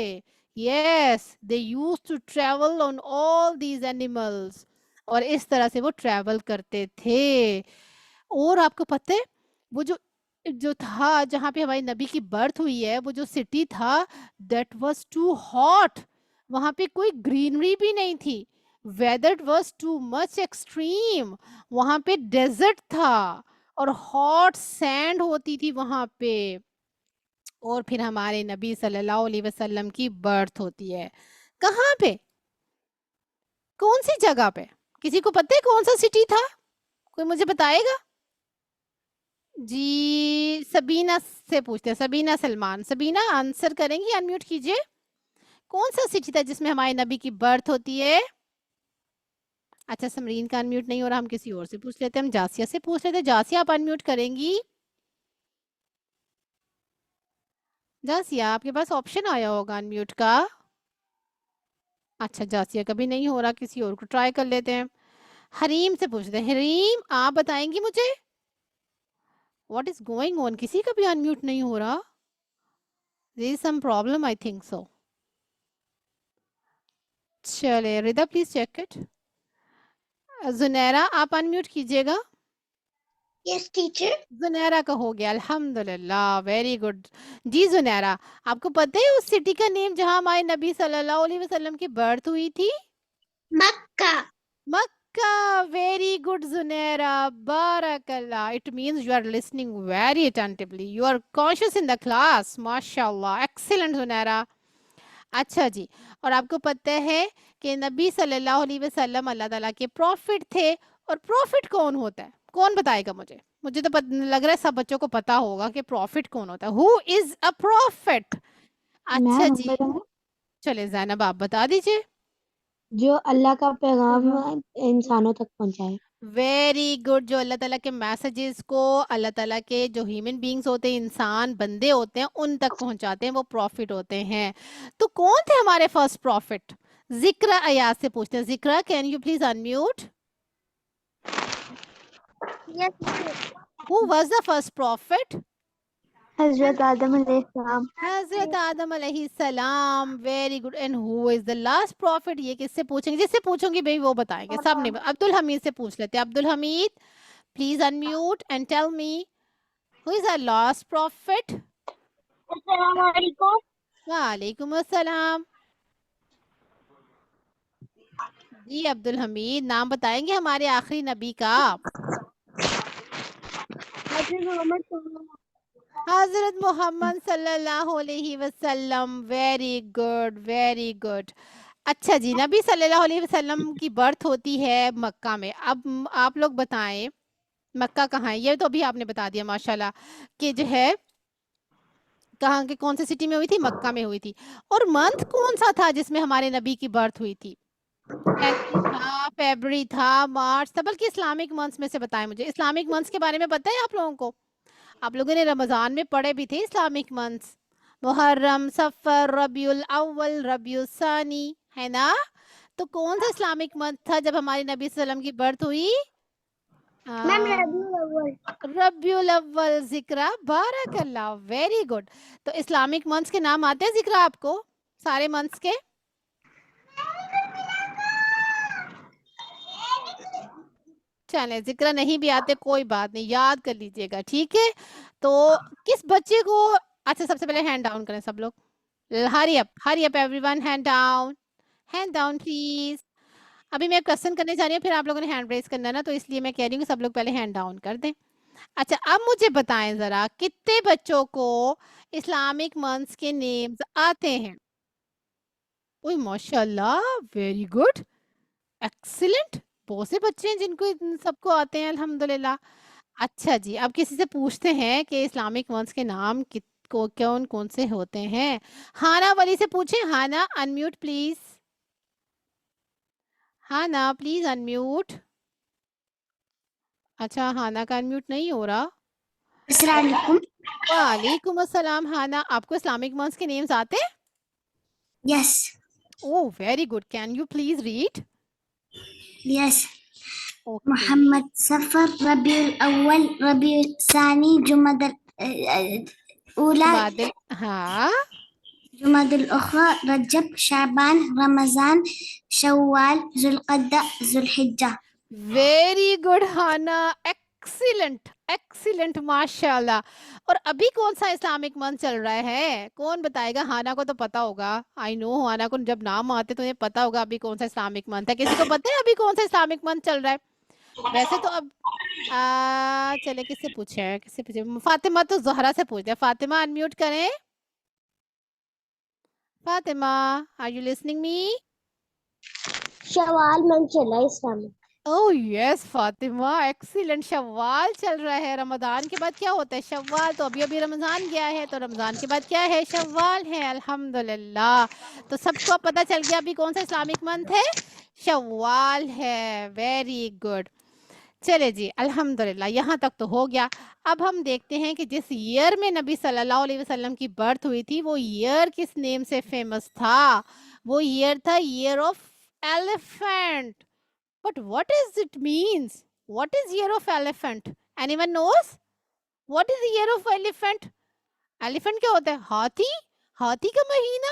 Yes, they use to travel on all these animals, और इस तरह से वो ट्रेवल करते थे। और आपको पता है वो जो जो था जहाँ पे हमारी नबी की बर्थ हुई है, वो जो सिटी था, दैट वाज टू हॉट। वहां पे कोई ग्रीनरी भी नहीं थी, weather was too much extreme. वहां पे डेजर्ट था और हॉट सैंड होती थी वहां पे। और फिर हमारे नबी सल्लल्लाहु अलैहि वसल्लम की बर्थ होती है कहाँ पे, कौन सी जगह पे? किसी को पता है कौन सा सिटी था? कोई मुझे बताएगा? जी, सबीना से पूछते हैं, सबीना सलमान। सबीना आंसर करेंगी? अनम्यूट कीजिए। कौन सा सिटी था जिसमें हमारे नबी की बर्थ होती है? अच्छा, समरीन का अनम्यूट नहीं हो रहा, हम किसी और से पूछ लेते हैं, हम जासिया से पूछ लेते हैं। जासिया, आप अनम्यूट करेंगी? जासिया, आपके पास ऑप्शन आया होगा अनम्यूट का। अच्छा, जासिया कभी नहीं हो रहा, किसी और को ट्राई कर लेते हैं। हरीम से पूछते हैं। हरीम, आप बताएंगी मुझे व्हाट इज गोइंग ऑन? किसी का भी अनम्यूट नहीं हो रहा। There is some problem, I think so. चले Rida, please check it. Junaira, आप अनम्यूट कीजिएगा। Yes teacher. जुनैरा का हो गया, अल्हम्दुलिल्लाह, वेरी गुड। जी जुनैरा, आपको पता है उस सिटी का नेम जहां हमारे नबी सल्लल्लाहु अलैहि वसल्लम की बर्थ हुई थी? Mecca. Mecca, very good Junaira, बारकल्लाह। It means you are listening very attentively, you are conscious in the class, माशाल्लाह, एक्सीलेंट जुनैरा। अच्छा जी, और आपको पता है कि नबी सल्लल्लाहु अलैहि वसल्लम अल्लाह ताला के प्रॉफिट थे, और प्रॉफिट कौन होता है? कौन बताएगा मुझे? मुझे तो लग रहा है सब बच्चों को पता होगा कि प्रॉफिट कौन होता है। Who is a profit? अच्छा मैम हम जी, बताएं, चले जैनब आप बता दीजिए। जो अल्लाह का पैगाम इंसानों तक पहुंचाए। वेरी गुड, जो अल्लाह ताला के मैसेजेस को अल्लाह ताला के जो ह्यूमन बींग्स होते हैं, इंसान बंदे होते हैं, उन तक पहुंचाते हैं, वो प्रॉफिट होते हैं। तो कौन थे हमारे फर्स्ट प्रॉफिट? जिक्रा अयाज से पूछते हैं। जिक्रा, can you please unmute? Yes. Who was the first profit? हजरत आदम अलैहिस्सलाम। हजरत आदम अलैहिस्सलाम। Very good. And who is the last profit? ये किससे पूछेंगे? जिससे पूछूंगी भाई वो बताएंगे। सब ने अब्दुल हमीद से पूछ लेते हैं। Abdul Hamid, please unmute and tell me who is our last prophet? अस्सलाम वालेकुम। वालेकुम अस्सलाम। जी अब्दुल हमीद, नाम बताएंगे हमारे आखिरी नबी का? हजरत मोहम्मद सल्लल्लाहु अलैहि वसल्लम। Very good, very good. अच्छा जी, नबी सल्लल्लाहु अलैहि वसल्लम की बर्थ होती है मक्का में। अब आप लोग बताएं मक्का कहाँ है? ये तो अभी आपने बता दिया माशाल्लाह कि जो है कहाँ के कौन सी सिटी में हुई थी? मक्का में हुई थी। और मंथ कौन सा था जिसमें हमारे नबी की बर्थ हुई थी? जनवरी था, फरवरी था, मार्च था? बल्कि इस्लामिक मंथ्स में से बताएं मुझे। इस्लामिक मंथ्स के बारे में पता है आप लोगों को? आप लोगों ने रमजान में पढ़े भी थे इस्लामिक मंथ्स। मुहर्रम, सफर, रबियुल अव्वल, रबियुल सानी, है ना? तो कौन सा इस्लामिक मंथ था जब हमारे नबी सल्लम की बर्थ हुई? मैम हाँ, रबीउल अव्वल। रबियुल अव्वल। जिक्रा, बारकल्लाह, वेरी गुड। तो इस्लामिक मंथ्स के नाम आते हैं जिक्रा आपको? सारे मंथ्स के? चले, जिक्र नहीं भी आते कोई बात नहीं, याद कर लीजिएगा, ठीक है? तो किस बच्चे को, अच्छा सबसे पहले हैंड डाउन करें सब लोग। Hurry up everyone, hand down please. अभी मैं क्वेश्चन करने जा रही हूँ, फिर आप लोगों ने हैंड रेज करना है ना, तो इसलिए मैं कह रही हूँ कि सब लोग पहले हैंड डाउन कर दें। अच्छा, अब मुझे बताएं जरा कितने बच्चों को इस्लामिक मंथ्स के नेम्स आते हैं? ओए माशाल्लाह, वेरी गुड, एक्सीलेंट। बहुत से बच्चे हैं जिनको सबको आते हैं अल्हम्दुलिल्लाह। अच्छा जी, अब किसी से पूछते हैं कि इस्लामिक मंथ्स के नाम को कौन कौन से होते हैं। हाना वली से पूछें। Hana, unmute please. Hana please unmute. अच्छा, हाना का अनम्यूट नहीं हो रहा। अस्सलाम वालेकुम। वालेकुम अस्सलाम। हाना, आपको इस्लामिक मंथ्स के नेम्स आते हैं? Yes. Oh very good, can you please read? Yes. Okay. मोहम्मद, सफर, रबीउल अव्वल, रबीउल सानी, उला, जुमादिल, हाँ। जुमादुल उखरा, रजब, शाबान, रमजान, शव्वाल, जुल्क़अदा, जुल्हिज्जा। Very good Hana, excellent excellent, माशाल्लाह। और अभी कौन सा इस्लामिक मंथ चल रहा है? कौन बताएगा? हाना को तो पता होगा। आई नो, हाना को जब नाम आते तो उन्हें पता होगा अभी कौन सा इस्लामिक मंथ है। किसी को पता है अभी कौन सा इस्लामिक मंथ चल रहा है? वैसे तो अब चले किससे पूछे, किससे पूछे? फातिमा, तो जहरा से पूछते हैं। फातिमा अनम्यूट करें। Fatima, are you listening me? शवाल मंथ चला इस्लाम में। Oh yes Fatima, excellent. शव्वाल चल रहा है। रमजान के बाद क्या होता है? शव्वाल। तो अभी अभी रमजान गया है, तो रमजान के बाद क्या है? शव्वाल है। अल्हम्दुलिल्लाह, तो सबको अब पता चल गया अभी कौन सा इस्लामिक मंथ है? शव्वाल है। Very good. चले जी, अल्हम्दुलिल्लाह, यहाँ तक तो हो गया। अब हम देखते हैं कि जिस ईयर में नबी सल्लल्लाहु अलैहि वसल्लम की बर्थ हुई थी, वो ईयर किस नेम से फेमस था? वो ईयर था year of elephant. But what does it means? What is year of elephant? Anyone knows? What is the year of elephant? Elephant क्या होता है? हाथी। हाथी का महीना,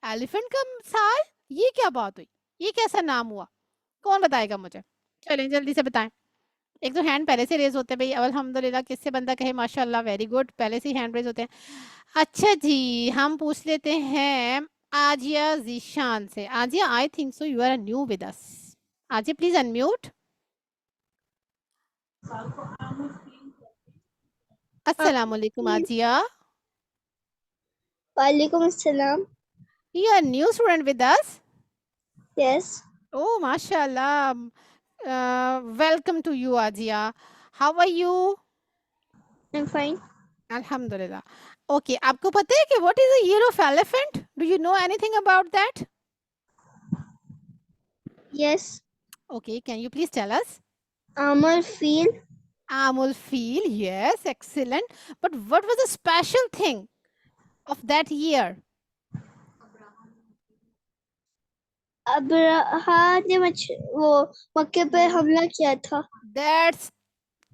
एलिफेंट का साल। ये क्या बात हुई? ये कैसा नाम हुआ? कौन बताएगा मुझे? चलें जल्दी से बताएं। एक तो हैंड पहले से रेज होते हैं भाई, अल्हम्दुलिल्लाह। किससे बंदा कहे माशाल्लाह, वेरी गुड, पहले से ही हैंड रेज होते हैं। अच्छा जी, हम पूछ लेते हैं आजिया जीशान से। Aziya, I think so you are new with us. Aziya please unmute. Assalamualaikum Ajia. वालेकुम अस्सलाम। You are a new student with us? Yes. Oh, mashallah. Welcome to you, Ajia. How are you? I am fine. Alhamdulillah. Okay, आपको पता है कि what is the year of elephant? Do you know anything about that? Yes. Okay, can you please tell us? आमल फील। Amul feel, yes, excellent. But what was the special thing of that year? Abraha ने वो मक्के पे हमला किया था। That's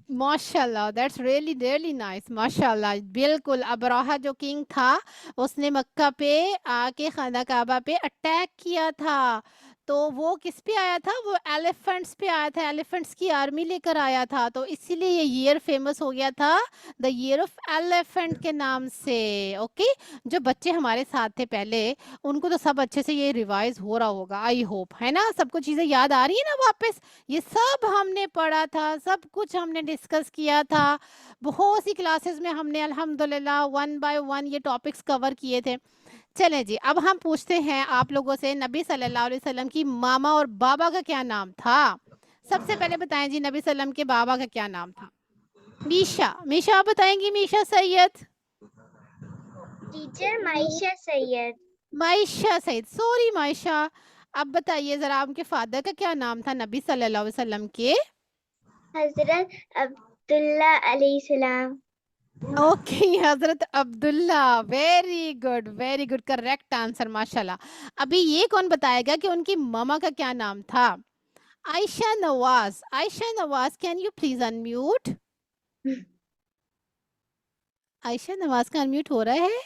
माशाल्लाह, दैट्स रियली रियली नाइस, माशाल्लाह। बिल्कुल, अबराहा जो किंग था उसने मक्का पे आके खाना काबा पे अटैक किया था। तो वो किस पे आया था? वो एलिफेंट्स पे आया था, एलिफेंट्स की आर्मी लेकर आया था, तो इसीलिए ये ईयर फेमस हो गया था द ईयर ऑफ एलिफेंट के नाम से। ओके, जो बच्चे हमारे साथ थे पहले, उनको तो सब अच्छे से ये रिवाइज हो रहा होगा, आई होप, है ना? सबको चीजें याद आ रही है ना वापस? ये सब हमने पढ़ा था, सब कुछ हमने डिस्कस किया था, बहुत सी क्लासेस में हमने अल्हम्दुलिल्लाह वन बाय वन ये टॉपिक्स कवर किए थे। चलें जी, अब हम पूछते हैं आप लोगों से, नबी सल्लल्लाहु अलैहि वसल्लम की मामा और बाबा का क्या नाम था? सबसे पहले बताएं जी, नबी सल्लम के बाबा का क्या नाम था? मीशा, मीशा आप बताएंगी? मीशा सैयद, टीचर माइशा सैयद। मायशा सैयद, सॉरी मायशा। अब बताइए जरा, उनके फादर का क्या नाम था नबी सल्लल्लाहु अलैहि वसल्लम के? हजरत अब्दुल्ला अलैहिस्सलाम। ओके, हजरत Abdullah, very good, correct answer, माशाल्लाह। अभी ये कौन बताएगा कि उनकी ममा का क्या नाम था? Ayesha Nawaz, Ayesha Nawaz, can you please unmute? Ayesha Nawaz का अनम्यूट हो रहा है?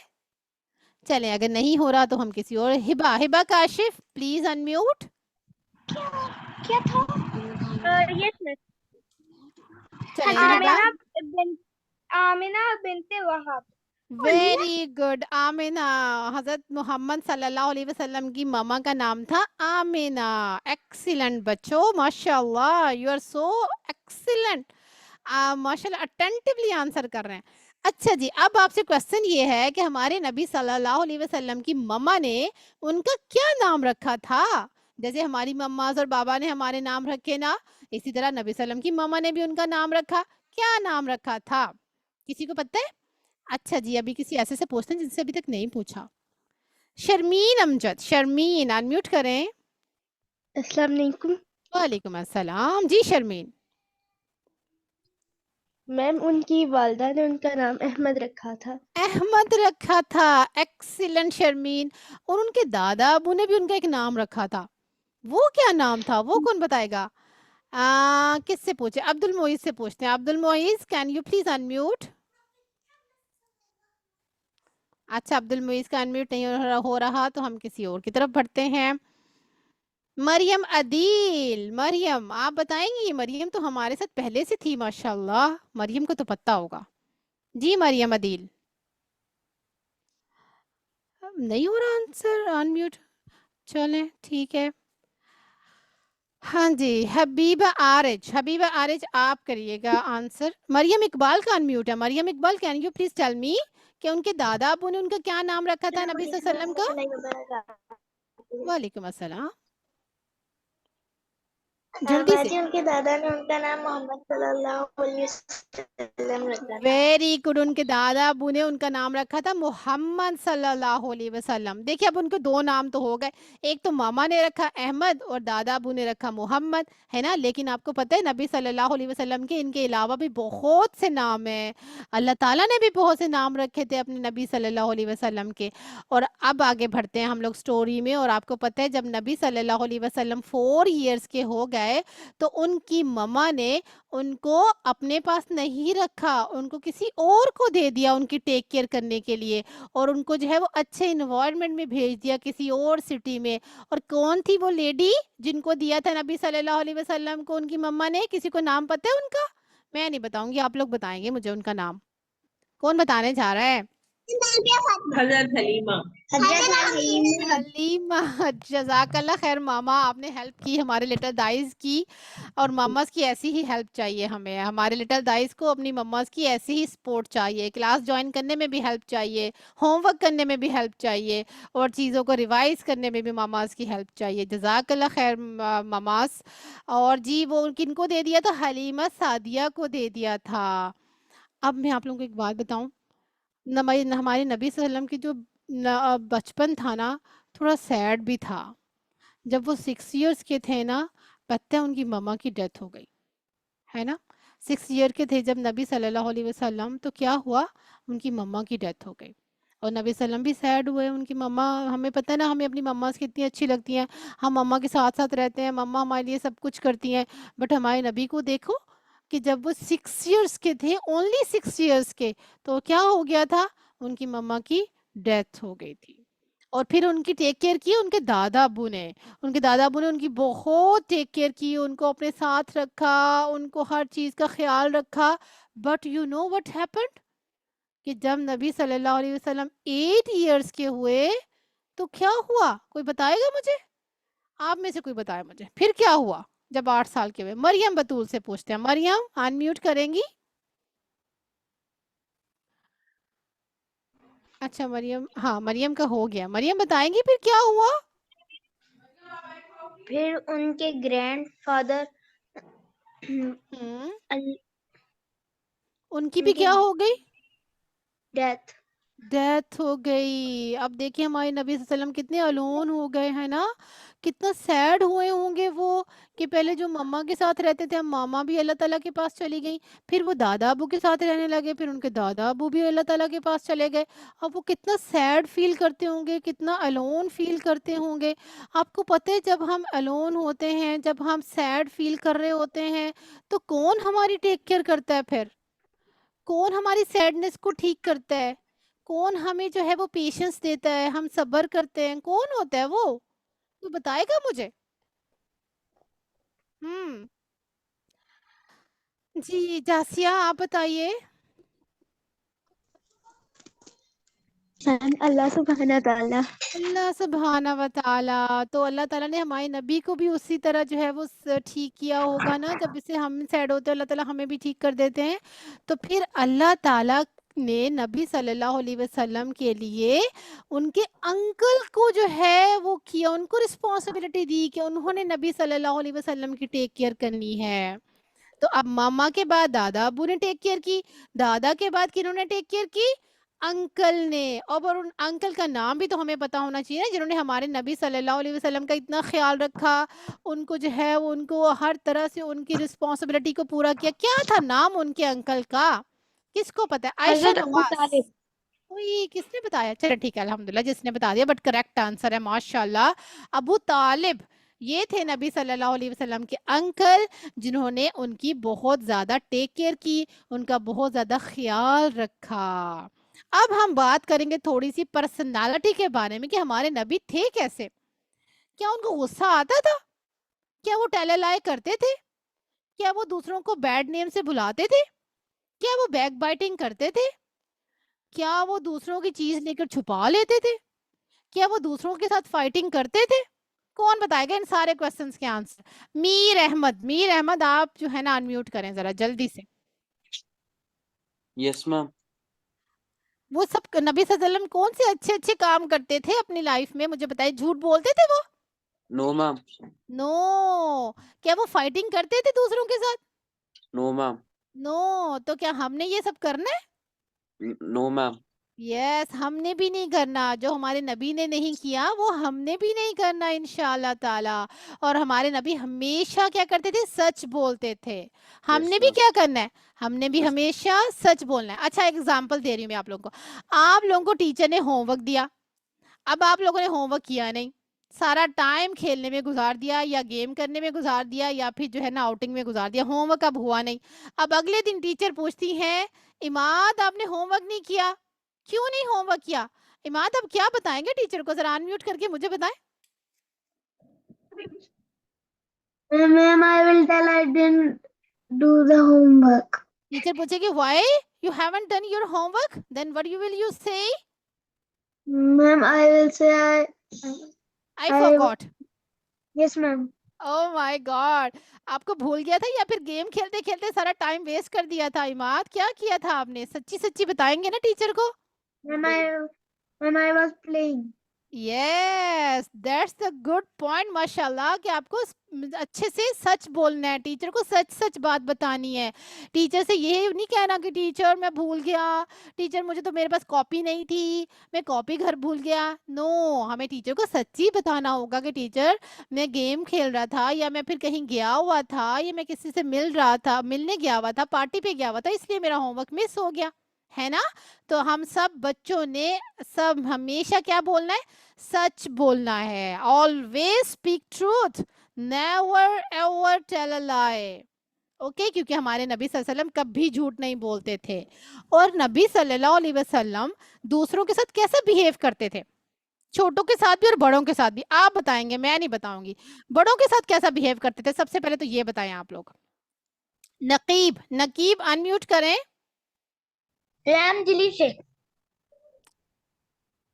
चलें, अगर नहीं हो रहा तो हम किसी और, हिबा, हिबा काशिफ, प्लीज अनम्यूट। क्या था? Yes miss. चलें हिबा, आमिना बिनते वहाब। Very good, Amina. हजरत मोहम्मद सल्लल्लाहु अलैहि वसल्लम की ममा का नाम था आमिना। एक्सीलेंट बच्चों, माशाल्लाह, यू आर सो एक्सीलेंट, माशाल्लाह, अटेंटिवली आंसर कर रहे हैं। अच्छा जी, अब आपसे क्वेश्चन ये है कि हमारे नबी सल्लल्लाहु अलैहि वसल्लम की मम्मा ने उनका क्या नाम रखा था? जैसे हमारी मम्माज और बाबा ने हमारे नाम रखे ना, इसी तरह नबी सल्लम की मम्मा ने भी उनका नाम रखा। क्या नाम रखा था? किसी को पता है? अच्छा जी, अभी किसी ऐसे से पूछते हैं जिनसे अभी तक नहीं पूछा। शर्मीन अमजद, शर्मीन अनम्यूट करें। अस्सलाम वालेकुम वालेकुम अस्सलाम जी, शर्मीन। मैम, उनकी वालदा ने उनका नाम अहमद रखा था। अहमद रखा था, एक्सीलेंट शर्मीन। और उनके दादा अबू ने भी उनका एक नाम रखा था, वो क्या नाम था? वो कौन बताएगा? किससे पूछे? अब्दुल मोइज से पूछते हैं। Abdul Moiz, can you please unmute? अच्छा, अब्दुल मोइज का अनम्यूट नहीं हो रहा तो हम किसी और की तरफ बढ़ते हैं। मरियम अदील, मरियम आप बताएंगी? मरियम तो हमारे साथ पहले से थी, माशाल्लाह, मरियम को तो पता होगा जी। मरियम अदील, नहीं हो रहा आंसर, अनम्यूट। चलें, ठीक है। हाँ जी, हबीबा आरिज, हबीबा आरिज आप करिएगा आंसर। मरियम इकबाल का अनम्यूट है। Maryam Iqbal, can you please tell me कि उनके दादा अबू ने उनका क्या नाम रखा था नबी सल्लल्लाहु अलैहि वसल्लम का? वालेकुम अस्सलाम, जल्दी से। बाजी उनके दादा ने उनका नाम मोहम्मद सल्लल्लाहु अलैहि वसल्लम रखा था। वेरी गुड, उनके दादा अबू ने उनका नाम रखा था मोहम्मद सल्लल्लाहु अलैहि वसल्लम। देखिए, अब उनके दो नाम तो हो गए, एक तो मामा ने रखा अहमद और दादा अबू ने रखा मोहम्मद, है ना? लेकिन आपको पता है नबी सल्लल्लाहु अलैहि वसल्लम के इनके अलावा भी बहुत से नाम है, अल्लाह ताला ने भी बहुत से नाम रखे थे अपने नबी सल्लल्लाहु अलैहि वसल्लम के। और अब आगे बढ़ते हैं हम लोग स्टोरी में। और आपको पता है जब नबी सल्लल्लाहु अलैहि वसल्लम 4 इयर्स के हो गए तो उनकी मम्मा ने उनको अपने पास नहीं रखा, उनको किसी और को दे दिया उनकी टेक केयर करने के लिए, और उनको जो है वो अच्छे इन्वायरमेंट में भेज दिया किसी और सिटी में। और कौन थी वो लेडी जिनको दिया था नबी सल्लल्लाहु अलैहि वसल्लम को उनकी मम्मा ने? किसी को नाम पता है उनका? मैं नहीं बताऊंगी, आप लोग बताएंगे मुझे उनका नाम। कौन बताने जा रहा है? हजरत हलीमा। हलीमा, जज़ाकल्लाह खैर मामा, आपने हेल्प की हमारे लिटिल दाइज की, और मम्मास की ऐसी ही हेल्प चाहिए हमें। हमारे लिटिल दाइज को अपनी मम्मास की ऐसी ही सपोर्ट चाहिए, क्लास ज्वाइन करने में भी हेल्प चाहिए, होमवर्क करने में भी हेल्प चाहिए, और चीज़ों को रिवाइज करने में भी मम्मास की हेल्प चाहिए। जज़ाकल्लाह खैर मम्मास। और जी, वो किनको दे दिया था? हलीमा सादिया को दे दिया था। अब मैं आप लोगों को एक बात बताऊं, हमारे नबी सल्लम की जो बचपन था ना, थोड़ा सैड भी था। जब वो 6 इयर्स के थे ना, पता है उनकी मम्मा की डेथ हो गई, है ना? 6 ईयर के थे जब नबी सल्लल्लाहु अलैहि वसल्लम, तो क्या हुआ, उनकी मम्मा की डेथ हो गई। और नबी सल्लम भी सैड हुए, उनकी मम्मा, हमें पता है ना हमें अपनी मम्मा कितनी अच्छी लगती हैं, हम मम्मा के साथ साथ रहते हैं, मम्मा हमारे लिए सब कुछ करती हैं, बट हमारे नबी को देखो कि जब वो 6 इयर्स के थे, ओनली 6 इयर्स के, तो क्या हो गया था, उनकी मम्मा की डेथ हो गई थी। और फिर उनकी टेक केयर की उनके दादा अबू ने, उनके दादा अबू ने उनकी बहुत टेक केयर की, उनको अपने साथ रखा, उनको हर चीज़ का ख्याल रखा। But you know what happened, कि जब नबी सल्लल्लाहु अलैहि वसल्लम 8 इयर्स के हुए तो क्या हुआ, कोई बताएगा मुझे, आप में से कोई बताए मुझे फिर क्या हुआ जब 8 साल के हुए। मरियम बतूल से पूछते हैं, मरियम अनम्यूट करेंगी। अच्छा मरियम, हाँ मरियम का हो गया, मरियम बताएंगी फिर क्या हुआ। फिर उनके ग्रैंडफादर हम्म, उनकी उनकी भी क्या हो गई, डेथ। डेथ हो गई। अब देखिए हमारे नबी सल्लल्लाहु अलैहि वसल्लम कितने अलोन हो गए हैं ना, कितना सैड हुए होंगे वो, कि पहले जो मम्मा के साथ रहते थे, अब मामा भी अल्लाह ताला के पास चली गई, फिर वो दादा अबू के साथ रहने लगे, फिर उनके दादा अबू भी अल्लाह ताला के पास चले गए। अब वो कितना सैड फील करते होंगे, कितना अलोन फील करते होंगे। आपको पता है जब हम अलोन होते हैं, जब हम सैड फील कर रहे होते हैं, तो कौन हमारी टेक केयर करता है फिर, कौन हमारी सैडनेस को ठीक करता है, कौन हमें जो है वो पेशेंस देता है, हम सब्र करते हैं, कौन होता है वो, तो बताएगा मुझे। हम्म, जी जासिया आप बताइए। अल्लाह सुब्हाना ताला। अल्लाह सुब्हाना व ताला, तो अल्लाह ताला ने हमारे नबी को भी उसी तरह जो है वो ठीक किया होगा ना, जब इससे हम सैड होते हैं अल्लाह ताला हमें भी ठीक कर देते हैं। तो फिर अल्लाह ताला ने नबी सल्लल्लाहु अलैहि वसल्लम के लिए उनके अंकल को जो है वो किया, उनको रिस्पॉन्सिबिलिटी दी कि उन्होंने नबी सल्लल्लाहु अलैहि वसल्लम की टेक केयर करनी है। तो अब मामा के बाद दादा अबू ने टेक केयर की, दादा के बाद किन्होंने टेक केयर की, अंकल ने। और उन अंकल का नाम भी तो हमें पता होना चाहिए ना, जिन्होंने हमारे नबी सल्लल्लाहु अलैहि वसल्लम का इतना ख्याल रखा, उनको जो है वो उनको हर तरह से उनकी रिस्पॉन्सिबिलिटी को पूरा किया। क्या था नाम उनके अंकल का, किसको पता है, आयशा हजरत अबू नवाज। तालिब। कोई किसने बताया, चलो ठीक है अल्हम्दुलिल्लाह जिसने बता दिया, बट करेक्ट आंसर है माशाल्लाह, अबू तालिब। ये थे नबी सल्लल्लाहु अलैहि वसल्लम के अंकल, जिन्होंने उनकी बहुत ज़्यादा टेक केयर की, उनका बहुत ज़्यादा ख्याल रखा। अब हम बात करेंगे थोड़ी सी पर्सनालिटी के बारे में, कि हमारे नबी थे कैसे। क्या उनको गुस्सा आता था, क्या वो टेलेलाए करते थे, क्या वो दूसरों को बैड नेम से बुलाते थे, क्या वो बैक बाइटिंग करते थे, क्या वो दूसरों की चीज लेकर छुपा लेते थे, क्या वो दूसरों के साथ फाइटिंग करते थे। कौन बताएगा इन सारे क्वेश्चंस के आंसर। मीर अहमद, मीर अहमद आप जो है ना अनम्यूट करें जरा जल्दी से। Yes ma'am. वो सब नबी सल्लल्लाहु अलैहि वसल्लम कौन से अच्छे अच्छे काम करते थे अपनी लाइफ में, मुझे बताइए, झूठ बोलते थे वो, नो मैम। नो। क्या वो फाइटिंग करते थे दूसरों के साथ, नो मैम। नो। तो क्या हमने ये सब करना है, नो मैम। यस हमने भी नहीं करना, जो हमारे नबी ने नहीं किया वो हमने भी नहीं करना इंशाल्लाह ताला। और हमारे नबी हमेशा क्या करते थे, सच बोलते थे। यस हमने भी मैम। क्या करना है, हमने भी यस। हमेशा सच बोलना है। अच्छा एग्जांपल दे रही हूँ मैं आप लोगों को, आप लोगों को टीचर ने होमवर्क दिया, अब आप लोगों ने होमवर्क किया नहीं, सारा टाइम खेलने में गुजार दिया या गेम करने में गुजार दिया या फिर जो है ना आउटिंग में गुजार दिया, होमवर्क अब हुआ नहीं। अब अगले दिन टीचर पूछती है, इमाद आपने होमवर्क नहीं किया, क्यों नहीं होमवर्क किया। इमाद अब क्या बताएंगे टीचर को, जरा अनम्यूट करके मुझे बताएं। Ma'am I will tell I didn't do the homework. Teacher पूछेगी why you haven't done your homework, then what you will you say, ma'am I will say I I forgot. Yes ma'am. Oh my God, आपको भूल गया था या फिर game खेलते खेलते सारा टाइम वेस्ट कर दिया था। इमाद क्या किया था आपने, सच्ची सच्ची बताएंगे ना टीचर को। Ma'am I was playing. Yes that's the good point, माशाल्लाह, कि आपको अच्छे से सच बोलना है, टीचर को सच सच बात बतानी है। टीचर से ये नहीं कहना कि टीचर मैं भूल गया, टीचर मुझे तो मेरे पास कॉपी नहीं थी, मैं कॉपी घर भूल गया। नो, हमें टीचर को सच्ची बताना होगा कि टीचर मैं गेम खेल रहा था, या मैं फिर कहीं गया हुआ था, या मैं किसी से मिल रहा था, मिलने गया हुआ था, पार्टी पे गया हुआ था, इसलिए मेरा होमवर्क मिस हो गया, है ना? तो हम सब बच्चों ने सब हमेशा क्या बोलना है? सच बोलना है। Always speak truth, never ever tell a lie. Okay, क्योंकि हमारे नबी सल्लल्लाहु अलैहि वसल्लम कभी झूठ नहीं बोलते थे। और नबी सल्लल्लाहु अलैहि वसल्लम दूसरों के साथ कैसे बिहेव करते थे, छोटों के साथ भी और बड़ों के साथ भी। आप बताएंगे, मैं नहीं बताऊंगी। बड़ों के साथ कैसा बिहेव करते थे, सबसे पहले तो ये बताएं आप लोग। नकीब, नकीब अनम्यूट करें। रहम दिली से।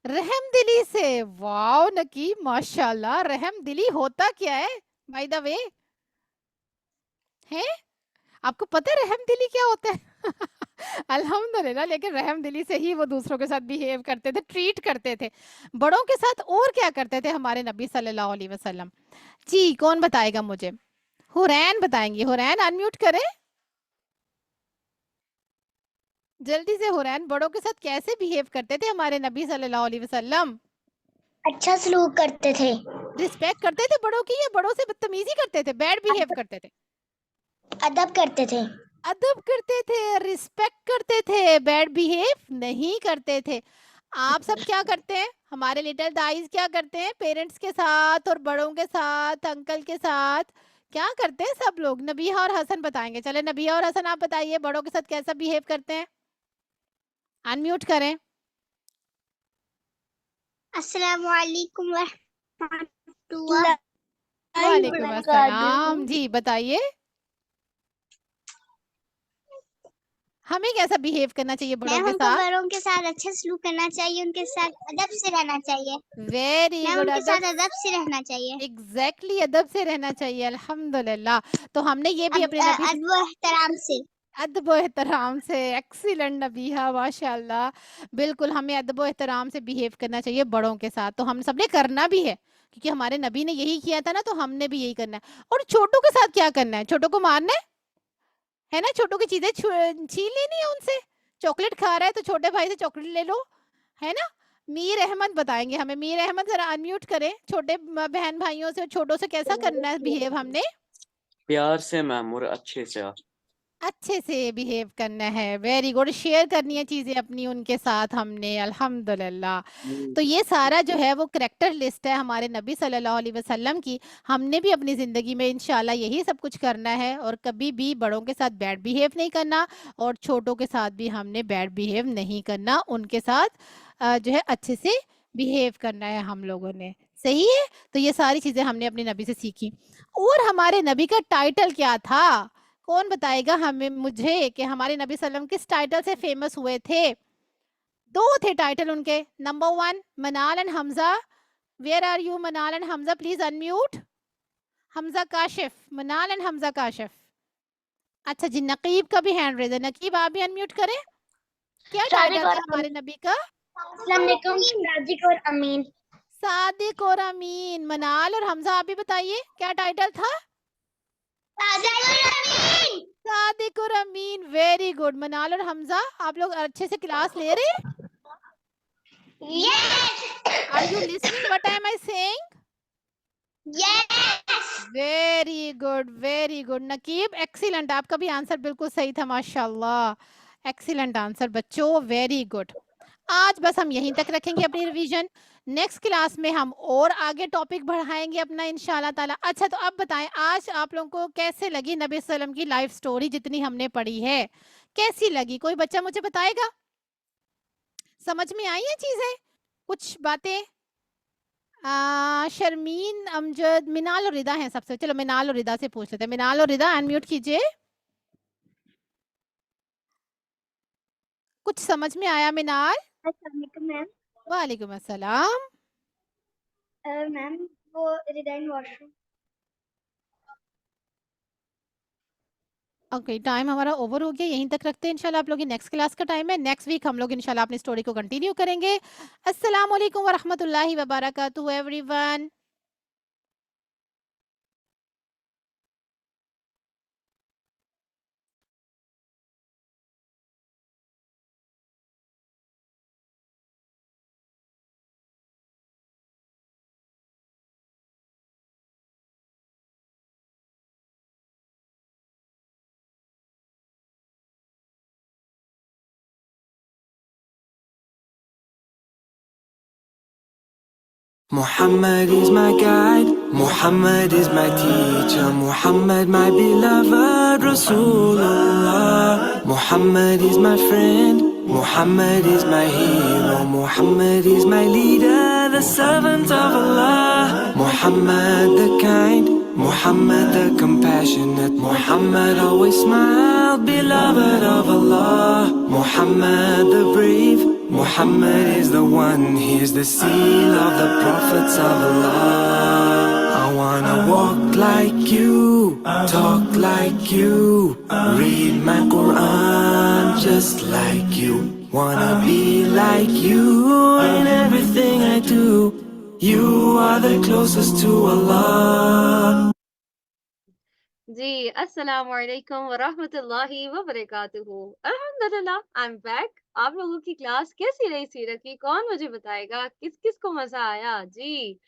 रहम दिली से। वाओ नकीब, माशाल्लाह। रहम दिली होता क्या है बाय द वे? है, आपको पता है रहम दिली क्या होता है? अल्हम्दुलिल्लाह, लेकिन रहम दिली से ही वो दूसरों के साथ बिहेव करते थे, ट्रीट करते थे। बड़ों के साथ और क्या करते थे हमारे नबी सल्लल्लाहु अलैहि वसल्लम? जी, कौन बताएगा मुझे? हुरैन बताएंगी। हुरैन अनम्यूट करें जल्दी से। हुरैन, बड़ों के साथ कैसे बिहेव करते थे हमारे नबी सल्लल्लाहु अलैहि वसल्लम? अच्छा सलूक करते थे। रिस्पेक्ट करते थे बड़ों की, या बड़ों से बदतमीजी करते थे, बैड बिहेव करते थे? अदब करते थे। अदब करते थे, रिस्पेक्ट करते थे, बैड बिहेव नहीं करते थे। आप सब क्या करते हैं? हमारे लिटिल दाइज क्या करते हैं पेरेंट्स के साथ और बड़ों के साथ, अंकल के साथ? क्या करते हैं सब लोग? नबिया और हसन बताएंगे। चले नबिया और हसन, आप बताइए बड़ों के साथ कैसा बिहेव करते हैं। अनम्यूट करें। अस्सलाम वालेकुम वरहमतुल्लाह वालेकुम वबरकातुहू। अस्सलाम। जी बताइए, हमें कैसा बिहेव करना चाहिए बड़ों मैम के हमको साथ? बड़ों के साथ अच्छा सलूक करना चाहिए, उनके साथ अदब से रहना चाहिए। Very ma'am good. उनके अदब, साथ अदब से रहना चाहिए। एग्जैक्टली अदब से रहना चाहिए। अल्हम्दुलिल्लाह। तो हमने ये भी अपने नबी से, अदब व एहतराम से। अदब व एहतराम से। एक्सीलेंट नबीहा, माशाल्लाह। बिल्कुल, हमें अदब व एहतराम से बिहेव करना चाहिए बड़ों के साथ। तो हम सबने करना भी है, क्योंकि हमारे नबी ने यही किया था ना, तो हमने भी यही करना है। और छोटों के साथ क्या करना है? छोटों को मारना है ना? छोटों की चीजें छीन लेनी है उनसे। चॉकलेट खा रहा है तो छोटे भाई से चॉकलेट ले लो, है ना? मीर अहमद बताएंगे हमें। मीर अहमद जरा अनम्यूट करें। छोटे बहन भाइयों से, छोटों से कैसा करना है बिहेव हमने? प्यार से मैम और अच्छे से। अच्छे से बिहेव करना है। Very good. शेयर करनी है चीजें अपनी उनके साथ हमने। अल्हम्दुलिल्लाह। तो ये सारा जो है वो करेक्टर लिस्ट है हमारे नबी सल्लल्लाहु अलैहि वसल्लम की। हमने भी अपनी ज़िंदगी में इंशाल्लाह यही सब कुछ करना है, और कभी भी बड़ों के साथ बैड बिहेव नहीं करना, और छोटों के साथ भी हमने बैड बिहेव नहीं करना। उनके साथ जो है अच्छे से बिहेव करना है हम लोगों ने। सही है? तो ये सारी चीज़ें हमने अपने नबी से सीखी। और हमारे नबी का टाइटल क्या था? कौन बताएगा हमें, मुझे, कि हमारे नबी सल्लम किस टाइटल से फेमस हुए थे? दो थे टाइटल उनके। Number 1 Manal and Hamza. Where are you Manal and Hamza? Please unmute. Hamza Kashif, Manal and Hamza Kashif. अच्छा जी, नकीब का भी हैंड रेज है। नकीब आप भी अनम्यूट करें। क्या टाइटल था हमारे नबी का? अस्सलाम वालेकुम सादिक और अमीन। सादिक और अमीन। मनाल और हमजा आप भी बताइए क्या टाइटल था? सादिक और अमीन। सादिक और अमीन। Very good. मनाल और हमजा, आप लोग अच्छे से क्लास ले रहे हैं? Yes are you listening what am I saying? Yes. Very good, very good. Naqeeb excellent, आपका भी आंसर बिल्कुल सही था, माशाल्लाह। एक्सीलेंट आंसर बच्चों, वेरी गुड। आज बस हम यहीं तक रखेंगे अपनी रिवीजन। नेक्स्ट क्लास में हम और आगे टॉपिक बढ़ाएंगे अपना इंशाल्लाह ताला। अच्छा, तो अब बताएं आज आप लोगों को कैसे लगी नबी सल्लम की लाइफ स्टोरी जितनी हमने पढ़ी है? कैसी लगी? कोई बच्चा मुझे बताएगा? समझ में आई है चीजें, कुछ बातें? शर्मीन, अमजद, मिनाल और रिदा हैं सबसे। चलो मिनाल और रिदा से पूछ लेते हैं। मिनाल और रिदा अनम्यूट कीजिए। कुछ समझ में आया मिनाल? अस्सलाम वालेकुम मैम। वालेकुम अस्सलाम। मैम वो रिजाइन वॉशरूम। ओके, टाइम हमारा ओवर हो गया, यहीं तक रखते हैं इंशाल्लाह। आप लोग की नेक्स्ट क्लास का टाइम है। नेक्स्ट वीक हम लोग इंशाल्लाह अपनी स्टोरी को कंटिन्यू करेंगे। अस्सलाम वालेकुम वरहमतुल्लाहि वबरकातुहू everyone. Muhammad is my guide, Muhammad is my teacher, Muhammad my beloved Rasulullah. Muhammad is my friend, Muhammad is my hero, Muhammad is my leader, the servant of Allah. Muhammad the kind, Muhammad the compassionate, Muhammad always smiled, beloved of Allah. Muhammad the brave, Muhammad is the one, he's the seal of the prophets of Allah. I wanna walk like you, talk like you, read my Quran just like you. Wanna be like you in everything I do. You are the closest to Allah. जी अस्सलाम वालेकुम वरहमतुल्लाहि वबरकातुहू। अल्हम्दुलिल्लाह I am back. आप लोगों की class कैसी रही सीरत की? कौन मुझे बताएगा किस किस को मजा आया? जी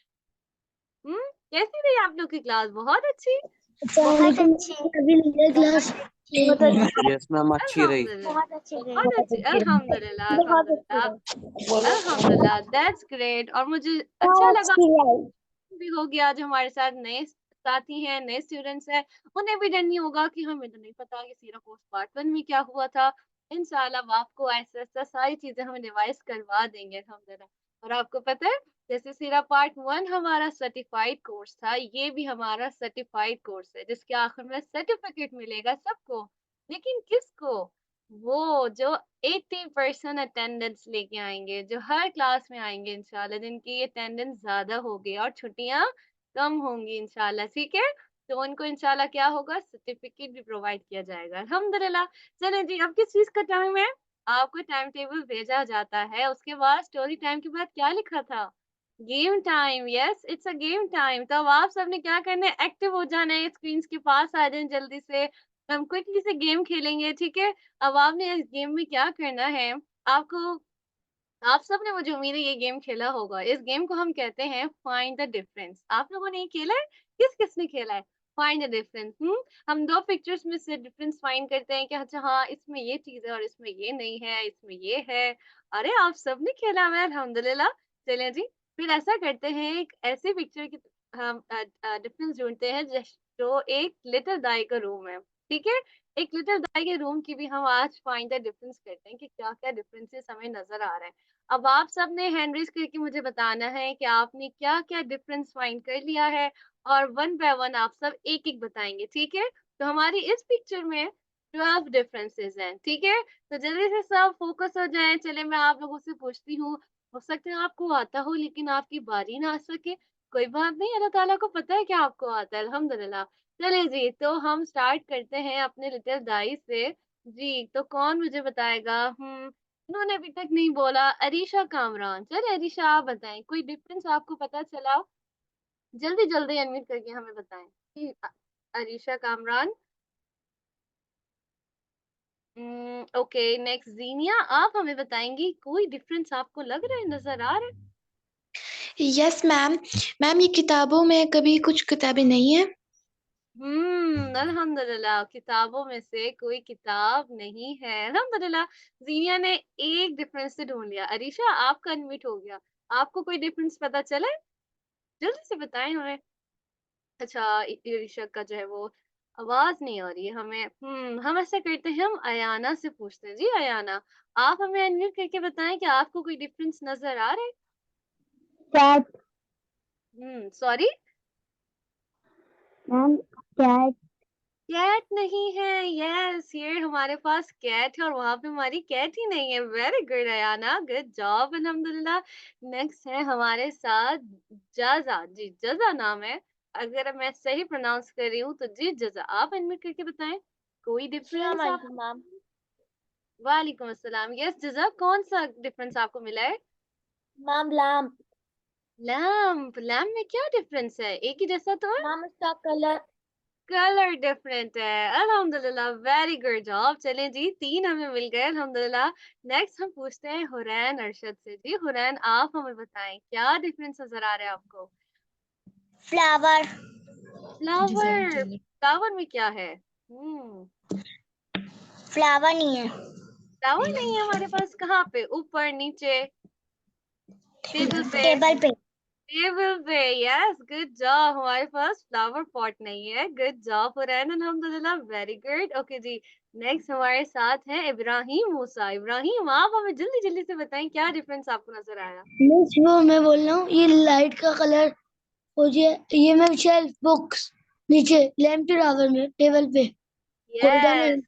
कैसी रही आप लोग की क्लास? बहुत अच्छी, बहुत अच्छी अभी क्लास यस मैम अच्छी रही। बहुत अच्छी अल्हम्दुलिल्लाह अल्हम्दुलिल्लाह अल्हम्दुलिल्लाह, दैट्स ग्रेट। और मुझे अच्छा लगा भी हो गया जो हमारे साथ नए साथी हैं, नए स्टूडेंट्स हैं, उन्हें भी डर नहीं होगा कि हमें तो नहीं पता कि सीरा कोर्स पार्ट 1 में क्या हुआ था। इंशाल्लाह आपको ऐसा सारी चीजें हम रिवाइज करवा देंगे अल्हम्दुलिल्लाह। और आपको पता है जैसे सीरा पार्ट 1 हमारा सर्टिफाइड कोर्स था, ये भी हमारा सर्टिफाइड कोर्स है जिसके आखिर में सर्टिफिकेट मिलेगा सबको। लेकिन किसको? वो जो 80% अटेंडेंस लेके आएंगे, जो हर क्लास में आएंगे इंशाल्लाह, जिनकी अटेंडेंस ज्यादा होगी और छुट्टियां कम होंगी इंशाल्लाह, ठीक है? तो उनको इंशाल्लाह क्या होगा, सर्टिफिकेट भी प्रोवाइड किया जाएगा अल्हम्दुलिल्लाह। चलें जी, अब किस चीज का टाइम है? आपको टाइम टेबल भेजा जाता है, उसके बाद स्टोरी टाइम के बाद क्या लिखा था? Game time. Yes, it's a game time. तो अब आप सबने क्या करना है, एक्टिव हो जाना है, स्क्रीन के पास आ जाए जल्दी से। हम क्विकली से गेम खेलेंगे, ठीक है? अब आपने इस गेम में क्या करना है, आपको आप सबने, मुझे उम्मीद है ये गेम खेला होगा। इस गेम को हम कहते हैं फाइंड द डिफरेंस। आप लोगों ने ये खेला है? किस किसने खेला है फाइंड द डिफरेंस? हम दो पिक्चर्स में से डिफरेंस फाइंड करते हैं कि अच्छा हाँ इसमें ये चीज है और इसमें ये नहीं है, इसमें ये है। अरे आप सबने खेला हुआ है अल्हम्दुलिल्लाह। चलें जी, फिर ऐसा करते हैं, एक ऐसी पिक्चर की हम डिफरेंस ढूंढते हैं जो एक लिटिल दाई का रूम है, ठीक है? एक लिटिल दाई के रूम की भी हम आज फाइंड द डिफरेंस करते हैं कि क्या क्या डिफरेंसेस हमें नजर आ रहे हैं। अब आप सबने हैंड रेज़ करके मुझे बताना है कि आपने क्या-क्या डिफरेंस फाइंड कर लिया है, और वन बाय वन आप सब एक-एक बताएँगे, ठीक है? तो हमारी इस पिक्चर में 12 डिफरेंसेस हैं, ठीक है? तो जल्दी से सब फोकस हो जाएँ। चलिए मैं आप लोगों से पूछती हूँ, हो सकता है आपको आता हो लेकिन आपकी बारी ना आ सके, कोई बात नहीं, अल्लाह ताला को पता है कि आपको आता है, अल्हम्दुलिल्लाह। चलिए जी, तो हम स्टार्ट करते हैं अपने लिटिल दाई से। जी, तो कौन मुझे बताएगा? उन्होंने अभी तक नहीं बोला, अरीशा कामरान। चलिए अरीशा आप बताएं, कोई डिफरेंस आपको पता चला? जल्दी जल्दी अनम्यूट करके हमें बताएं। जी, अरीशा कामरान। ओके, नेक्स्ट जीनिया, आप हमें बताएंगी कोई डिफरेंस आपको लग रहा है, नजर आ रहा है? Yes ma'am. मैम ये किताबों में कभी कुछ किताबें नहीं है। अल्हम्दुलिल्लाह, किताबों में से कोई किताब नहीं है अल्हम्दुलिल्लाह। जीनिया ने एक डिफरेंस से ढूंढ लिया। अरीशा आपका अनम्यूट हो गया, आपको कोई डिफरेंस पता चला है? जल्दी से बताएं हमें। अच्छा, ईर्ष्या का जो है वो आवाज नहीं आ रही है हमें। हम ऐसा करते हैं, हम अयाना से पूछते हैं। जी अयाना, आप हमें अनम्यूट करके बताएं कि आपको कोई डिफरेंस नजर आ रहा है? Cat sorry, ma'am cat cat नहीं है। यस, ये हमारे पास कैट है और वहां पे हमारी कैट ही नहीं है। Very good Ayana, good job अल्हम्दुलिल्लाह। नेक्स्ट है हमारे साथ जजा। जी जजा नाम है, अगर मैं सही प्रोनाउंस कर रही हूँ तो। जी जजा, आप अनम्यूट करके बताएं कोई डिफरेंस आप। मैम वालेकुम अस्सलाम। यस जजा, कौन सा डिफरेंस आपको मिला है? Ma'am lamp lamp. लैम्प में क्या डिफरेंस है? एक ही जैसा तो है। मैम उसका कलर कलर डिफरेंट है अल्हम्दुलिल्लाह। Very good job. चलें जी, 3 हमें मिल गए अल्हम्दुलिल्लाह। नेक्स्ट हम पूछते हैं हुरैन अरशद से। जी हुरैन, आप हमें बताएं क्या डिफरेंस नजर आ रहा है आपको? Flower flower. फ्लावर में क्या है? फ्लावर नहीं है फ्लावर नहीं है हमारे पास। कहाँ पे? ऊपर, नीचे, टेबल पे? टेबल पे टेबल पे, यस गुड जॉब। हमारे पास फ्लावर पॉट नहीं है। गुड जॉब फरहान, अल्हम्दुलिल्लाह, वेरी गुड। ओके जी, नेक्स्ट हमारे साथ है इब्राहिम मूसा। इब्राहिम, आप हमें जल्दी जल्दी से बताएं क्या डिफरेंस आपको नजर आया। मिस वो मैं बोल रहा हूँ ये लाइट का कलर हो जाए ये मैं शेल्फ बुक्स नीचे लैम्प टावर में टेबल पे गोल्डन है। यस,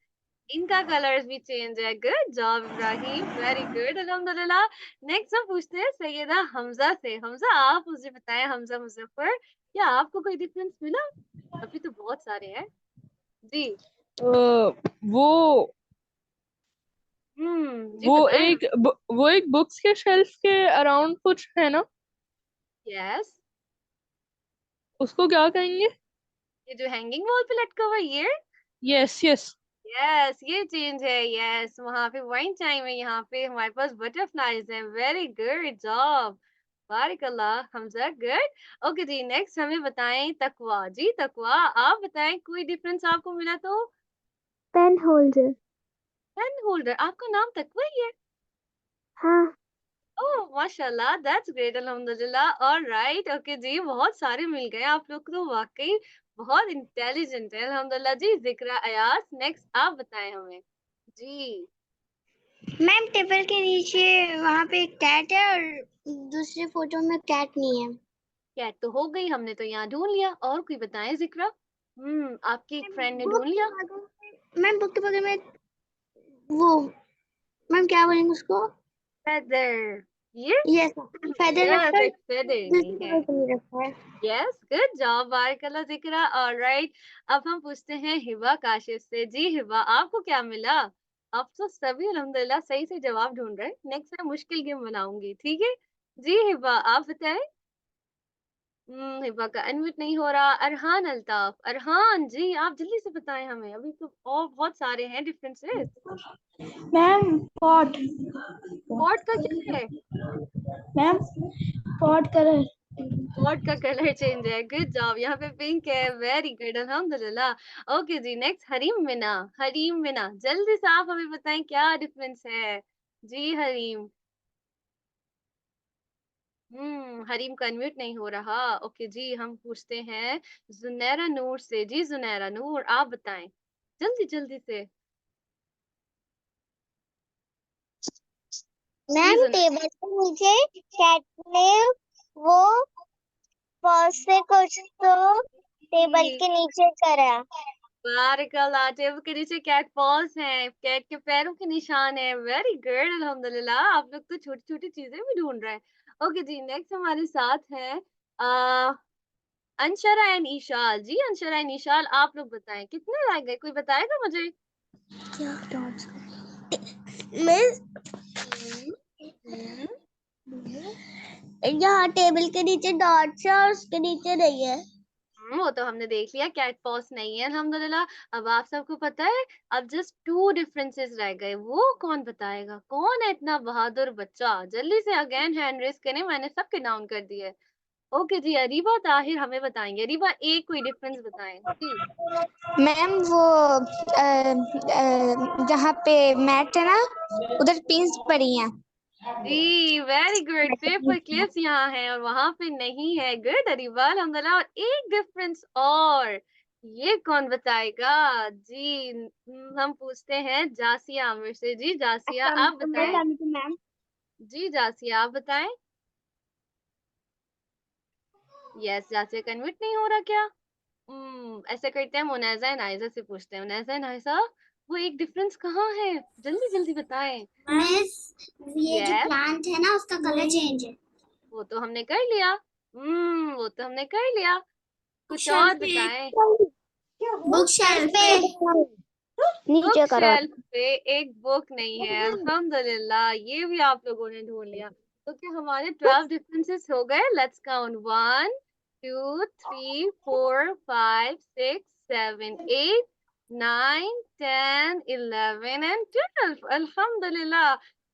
इनका कलर्स भी चेंज है। Good job Ibrahim, very good, अल्हम्दुलिल्लाह। नेक्स्ट हम पूछते हैं सैयदा हमजा से। हमजा, आप मुझे बताएं, हमजा मुजफ्फर, क्या आपको कोई डिफरेंस मिला? अभी तो बहुत सारे हैं जी। वो जी बताएं। वो एक बुक्स के शेल्फ के अराउंड कुछ है ना, यस, उसको क्या कहेंगे? ये जो हैंगिंग वॉल पे लटका हुआ है, ये, यस यस। यस ये चेंज है। यस, वहां पे वाइन टाइम है, यहाँ पे हमारे पास बटरफ्लाईज हैं। वेरी गुड जॉब, बारिकल्लाह हमजा, गुड। ओके जी, नेक्स्ट हमें बताएं तकवा। जी तकवा, आप बताएं कोई डिफरेंस आपको मिला तो। Pen holder. पेन होल्डर, आपका नाम तकवा ही है? हाँ। ओह माशाल्लाह, दैट्स ग्रेट, अल्हम्दुलिल्लाह। ऑलराइट, ओके जी, बहुत सारे मिल गए आप लोग तो, वाकई बहुत इंटेलिजेंट है, अल्हम्दुलिल्लाह जी। जिक्रा अयास, नेक्स्ट आप बताएं हमें जी। मैम टेबल के नीचे वहाँ पे एक कैट है और दूसरी फोटो में कैट नहीं है। कैट तो हो गई, हमने तो यहाँ ढूंढ लिया, और कोई बताएं जिक्रा। आपकी एक फ्रेंड ने ढूंढ लिया। मैम बुक के बगल में वो मैम क्या बोलेंगे उसको? फेदर, ये, यस फेदर यस रखकर एक फेदर दूसरी नहीं है। टेबल पे नहीं रखा है। यस गुड जॉब, बारकल्ला जिक्रा। ऑलराइट, अब हम पूछते हैं हिबा काशिफ से। जी हिबा, आपको क्या मिला? आप तो सभी अल्हम्दुलिल्लाह सही से जवाब ढूंढ रहे हैं। नेक्स्ट मैं मुश्किल गेम बनाऊंगी, ठीक है? जी हिबा, आप बताएं। हिबा का अनम्यूट नहीं हो रहा। अरहान अल्ताफ, अरहान जी आप जल्दी से बताएं हमें, अभी तो और बहुत सारे हैं डिफरेंसेस। मैम पॉट पॉट का क्या है? मैम पॉट कलर पॉट का कलर चेंज है। गुड जॉब, यहाँ पे पिंक है। वेरी गुड, अल्हम्दुलिल्लाह। ओके जी, नेक्स्ट हरीम मिना। हरीम मिना, जल्दी से आप हमें बताएं क्या डिफरेंस है। जी हरीम, हरीम का अनम्यूट नहीं हो रहा। ओके जी, हम पूछते हैं जुनैरा नूर से। जी जुनैरा नूर, आप बताएं जल्दी जल्दी से। जी मैम जुनैरा, टेबल के नीचे कैट ने वो पॉज से कुछ तो टेबल जी के नीचे करा। बारकल्लाह, टेबल के नीचे कैट पॉज हैं, कैट के पैरों के निशान है। वेरी गुड, अल्हम्दुलिल्लाह, आप लोग तो छोटी छोटी चीजें भी ढूंढ रहे हैं। ओके जी, नेक्स्ट हमारे साथ है आ, Anshara and Eshal. Ji Anshara and Eshal, आप लोग बताएं कितने रह गए, कोई बताएगा मुझे? मिस हम्म हम्म यहाँ टेबल के नीचे डॉट्स है और उसके नीचे नहीं है। वो तो हमने देख लिया, कैट पॉज नहीं है अल्हम्दुलिल्लाह। अब आप सबको पता है, अब जस्ट टू डिफरेंसेस रह गए, वो कौन बताएगा? कौन है इतना बहादुर बच्चा? जल्दी से अगेन हैंड रेस करें, मैंने सबके डाउन कर दिए। ओके जी, अरीबा ताहिर हमें बताएंगे। अरीबा, एक कोई डिफरेंस बताएं जी। मैम वो जहाँ पे मैट है ना उधर पिंस पड़ी हैं। जी वेरी गुड, पेपर क्लिप्स यहाँ है और वहां पे नहीं है। गुड अरीबा, अल्हम्दुलिल्लाह। और एक डिफरेंस और, ये कौन बताएगा जी? हम पूछते हैं जासिया आमिर से। जी जासिया, आप बताएं। मैम जी जासिया, आप बताएं। यस, जासिया कन्वर्ट नहीं हो रहा क्या? ऐसा करते हैं, मुनाजा नाइजा से पूछते हैं। मुनाजा नाइजा, वो एक डिफरेंस कहाँ है? जल्दी जल्दी बताएं। मिस ये जो यस, प्लांट है ना उसका कलर चेंज है। वो तो हमने कर लिया। वो तो हमने कर लिया, कुछ शेल्फ और पे बताएं। बुक शेल्फ पे बुक नीचे करो। शेल्फ पे एक बुक नहीं है, अल्हम्दुलिल्लाह, ये भी आप लोगों ने ढूंढ लिया। तो क्या हमारे 12 डिफरेंसेस हो गए? लेट्स काउंट, 1 2 3 4 5 6 7 8 9 10 11 एंड 12, अल्हम्दुलिल्लाह।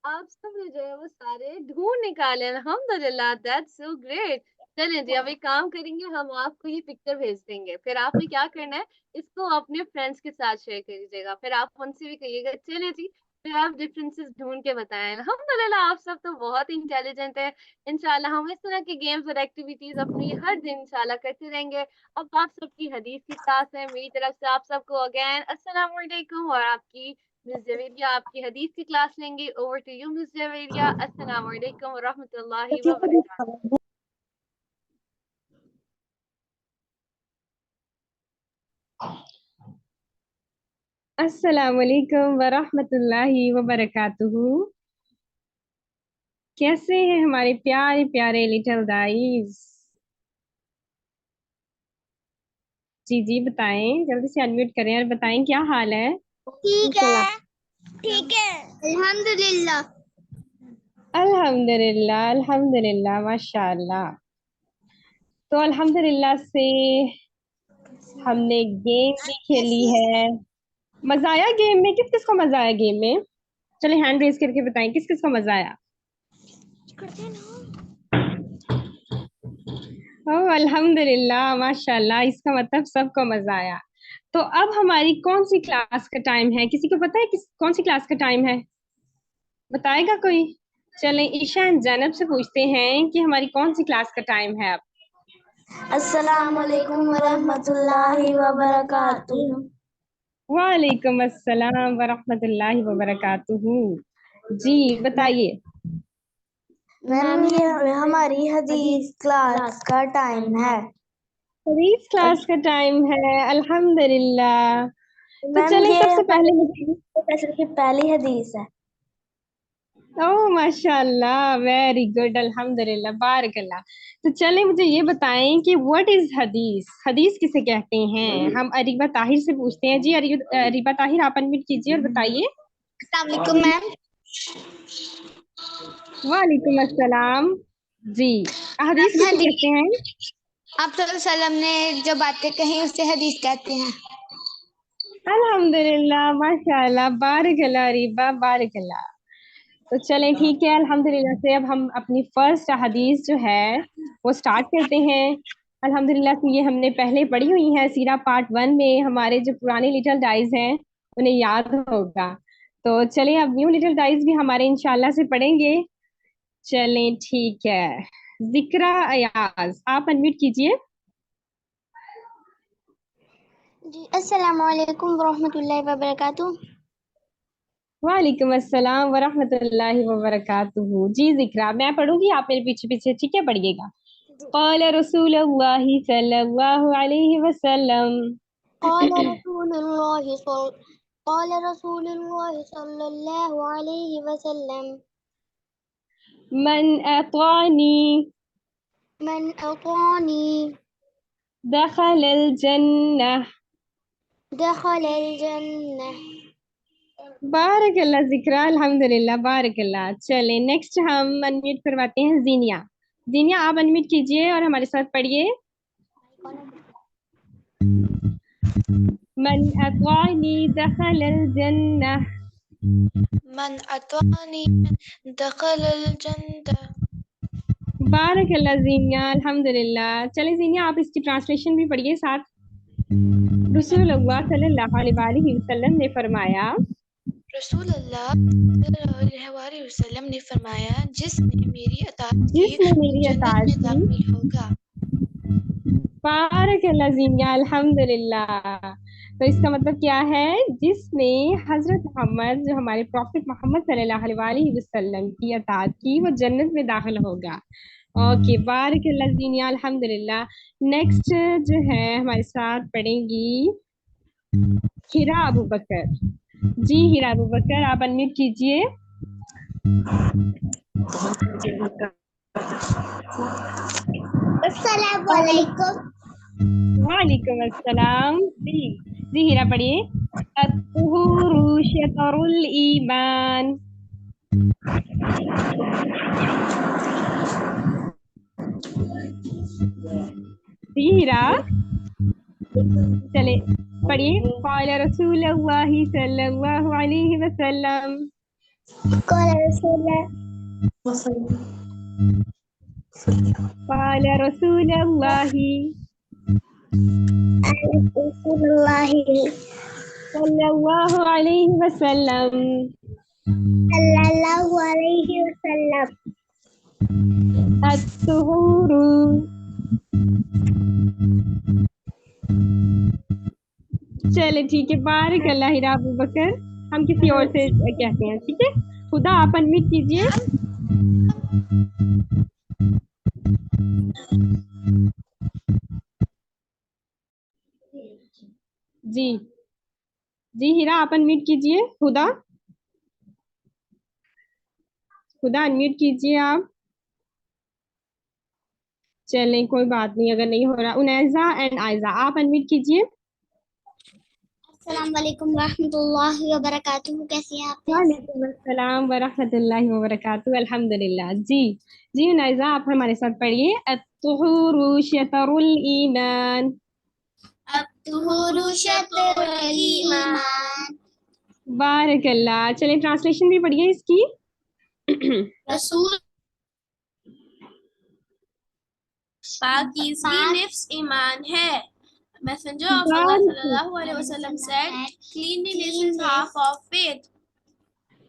आप सबने जो है वो सारे ढूंढ निकाले, अल्हम्दुलिल्लाह, दैट्स सो ग्रेट। चलें जी, अब एक काम करेंगे, हम आपको ये पिक्चर भेज देंगे, फिर आपने क्या करना है, इसको अपने फ्रेंड्स के साथ शेयर कर दीजिएगा, फिर आप उनसे भी कहिएगा। चलिए जी, फिर आप डिफरेंसेस ढूंढ के बताएं। अल्हम्दुलिल्लाह आप सब तो बहुत इंटेलिजेंट है। इंशाल्लाह हम इस तरह के गेम्स और एक्टिविटीज अपनी हर दिन इंशाल्लाह करते रहेंगे। अब आप सबकी हदीस की क्लास है, मेरी तरफ से आप सबको अगेन अस्सलाम वालेकुम। और आपकी मिस जवेरिया आपकी हदीस की क्लास लेंगी। Over to you miss Javeria. अस्सलाम वालेकुम व रहमतुल्लाहि व बरकातहू। अस्सलाम वालेकुम वरहमतुल्लाहि वबरकातुहू। कैसे हैं हमारे प्यारे प्यारे लिटिल गाइस? जी जी बताएं, जल्दी से अनम्यूट करें और बताएं क्या हाल है। ठीक है, ठीक है, अल्हम्दुलिल्लाह। अल्हम्दुलिल्लाह अल्हम्दुलिल्लाह माशाअल्लाह। तो अल्हम्दुलिल्लाह से हमने गेम भी खेली है। मजा आया गेम में? किस किस को मजा आया गेम में? चलिए हैंड रेज करके बताएं किस किस को मजा आया। ओह अल्हम्दुलिल्लाह माशाल्लाह, इसका मतलब सबको मजा आया। तो अब हमारी कौन सी क्लास का टाइम है? किसी को पता है कौन सी क्लास का टाइम है? बताएगा कोई? चलें ईशा एंड जैनब से पूछते हैं कि हमारी कौन सी क्लास का टाइम है अब। अस्सलाम वालेकुम वरहमतुल्लाहि वबरकातुहू। वालेकुम अस्सलाम वरहमतुल्लाहि वबरकातुहू। जी बताइए। मैम ये हमारी हदीस क्लास का टाइम है। हदीस क्लास का टाइम है, अल्हम्दुलिल्लाह। तो मैम चलें ये सबसे पहले हमारी की पहली हदीस है। ओह माशाल्लाह, वेरी गुड, अल्हम्दुलिल्लाह, बारकल्लाह। तो चलें मुझे ये बताएं कि व्हाट इज हदीस? हदीस किसे कहते हैं? हम अरीबा ताहिर से पूछते हैं। जी अरीबा ताहिर आप अनम्यूट कीजिए और बताइए। अस्सलाम वालेकुम मैम। वालेकुम अस्सलाम। जी हदीस किसे कहते हैं? आप सल्लम ने जो बातें कही उससे हदीस कहते हैं। अल्हम्दुलिल्लाह माशाल्लाह, बारकल्लाह अरीबा, बारकल्लाह। तो चलें ठीक है, अल्हम्दुलिल्लाह से अब हम अपनी फर्स्ट हदीस जो है वो स्टार्ट करते हैं। अल्हम्दुलिल्लाह से ये हमने पहले पढ़ी हुई है सीरा पार्ट 1 में। हमारे जो पुराने लिटिल गाइज हैं उन्हें याद होगा। तो चलें अब न्यू लिटिल गाइज भी हमारे इंशाल्लाह से पढ़ेंगे। चलें ठीक है। जिक्रा अयाज आप अनम्यूट कीजिए। जी अस्सलाम वालेकुम वरहमतुल्लाहि वबरकातुहू। वालेकुम अस्सलाम वरहमतुल्लाहि वबरकातुहू। जी जिक्रा मैं पढ़ूंगी, आप मेरे पीछे पीछे ठीक है पढ़िएगा। क़ाल रसूलुल्लाहि सल्लल्लाहु अलैहि वसल्लम। क़ाल रसूलुल्लाहि सल्लल्लाहु अलैहि वसल्लम। मन अतानी मन अतानी दखलल जन्नह। दखलल जन्नह। बारकल्लाह जिक्रा, अल्हम्दुलिल्लाह, बारकल्लाह। चले नेक्स्ट हम अनम्यूट करवाते हैं जीनिया। जीनिया आप अनम्यूट कीजिए और हमारे साथ पढ़िए। मन अतानी दखलल जन्नह। मन अतानी दखलल जन्नह। बारकल्लाह जीनिया, अल्हम्दुलिल्लाह। चले जीनिया आप इसकी ट्रांसलेशन भी पढ़िए साथ। रसूलुल्लाह सल्लल्लाहु अलैहि वसल्लम ने फरमाया, रसूलुल्लाह सल्लल्लाहु अलैहि वसल्लम ने फरमाया, जिसने मेरी अताअत की जिसने मेरी जन्नत अताअत में की। दाखिल होगा। बारकल्लाह जीनिया, अल्हम्दुलिल्लाह। तो इसका मतलब क्या है? जिसने हजरत मोहम्मद जो हमारे प्रॉफिट मोहम्मद सल्लल्लाहु अलैहि वसल्लम की अताअत की वो जन्नत में दाखिल होगा। ओके बारकल्लाह जीनिया, अल्हम्दुलिल्लाह। नेक्स्ट जो है हमारे साथ पढ़ेंगी हिरा अबू बकर। जी हिरा अबू बकर आप अनम्यूट कीजिए। अस्सलाम वालेकुम। वालेकुम अस्सलाम। जी हीरा पढ़िए। अत्तहुरू शतरुल ईमान। जी हीरा चले पढ़िए। क़ाल रसूलुल्लाह सल्लल्लाहु अलैहि वसल्लम। क़ाल रसूलुल्लाह सल्लल्लाहु अलैहि वसल्लम। सल्लल्लाहु अलैहि वसल्लम। अत्तुहुरु। चले ठीक है, बारिक अल्लाह हिरा अबू बकर। हम किसी और से कहते हैं, ठीक है। खुदा आप अनम्यूट कीजिए। जी जी हिरा आप अनम्यूट कीजिए। खुदा खुदा अनम्यूट कीजिए आप। चलें कोई बात नहीं, अगर नहीं हो रहा। उनैजा एंड आयजा आप अनम्यूट कीजिए। अस्सलाम वालेकुम रहमतुल्लाहि व बरकातुहू। कैसी हैं आप? वालेकुम अस्सलाम व रहमतुल्लाहि व बरकातुहू। अल्हम्दुलिल्लाह। जी जी उनैजा आप हमारे साथ पढ़िए। अत्तुहुरु शतरुल ईमान। अत्तुहुरु शतरुल ईमान। बारकल्लाह। चलिए ट्रांसलेशन भी पढ़िए इसकी। रसूल पाकीज़गी निफ्स ईमान है। Messenger of Allah sallallahu alaihi wasallam said, cleanliness is half of faith.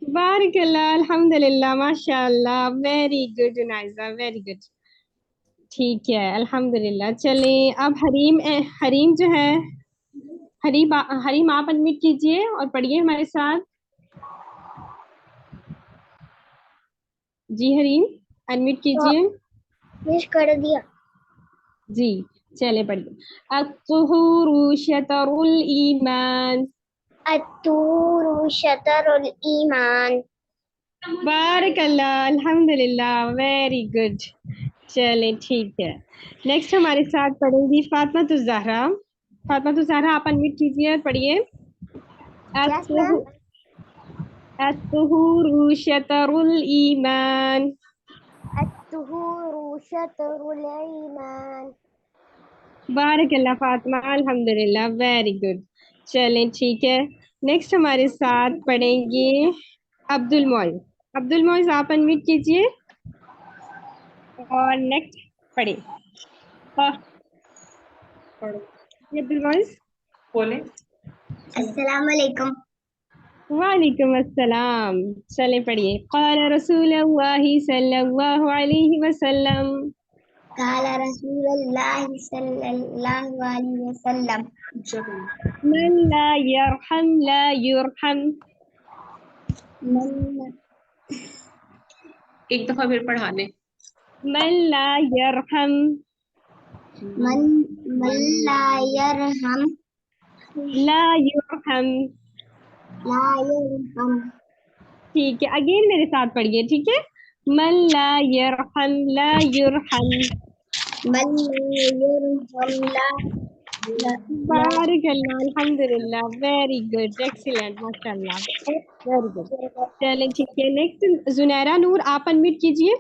बारकल्लाह अल्हम्दुलिल्लाह माशाअल्लाह। Very good Unaiza, very good. ठीक है अल्हम्दुलिल्लाह। चलिए अब हरीम जो है, हरीम आप अनम्यूट कीजिए और पढ़िए हमारे साथ। जी हरीम अनम्यूट कीजिए। मिस कर दिया। जी चले पढ़िए। अत्तुहुरु शतरुल ईमान। अत्तुहुरु शतरुल ईमान। बारकल्लाह अल्हम्दुलिल्लाह, वेरी गुड। चले ठीक है। नेक्स्ट हमारे साथ पढ़ेंगी फातिमा तुज़ ज़हरा। फातिमा तुज़ ज़हरा आप अनम्यूट कीजिए और पढ़िए। अत्तुहुरु शतरुल ईमान। अत्तुहुरु शतरुल ईमान। बारकल्लाह फातिमा अल्हम्दुलिल्लाह, वेरी गुड। चलें ठीक है। नेक्स्ट हमारे साथ पढ़ेंगे अब्दुल मोइज़। अब्दुल मोइज़ आप अनम्यूट कीजिए और नेक्स्ट पढ़े। अब्दुल मोइज़ बोले। अस्सलाम वालेकुम। वालेकुम अस्सलाम। चले पढ़िए। क़ाल रसूलुल्लाहि सल्लल्लाहु अलैहि वसल्लम। काला रसूलुल्लाहि सल्लल्लाहु अलैहि वसल्लम। मन ला यरहम ला युरहम। एक दफा फिर पढ़ा ले। मन ला यरहम मन ला यरहम ला युरहम। ला यरहम। ठीक है, अगेन मेरे साथ पढ़िए, ठीक है। मन ला यरहम ला युरहम। मन ला यरहम ला बारकल्लाह अल्हम्दुलिल्लाह, वेरी गुड, एक्सीलेंट, माशाल्लाह, वेरी गुड। चलें ठीक है। नेक्स्ट जुनैरा नूर आप अनम्यूट कीजिए।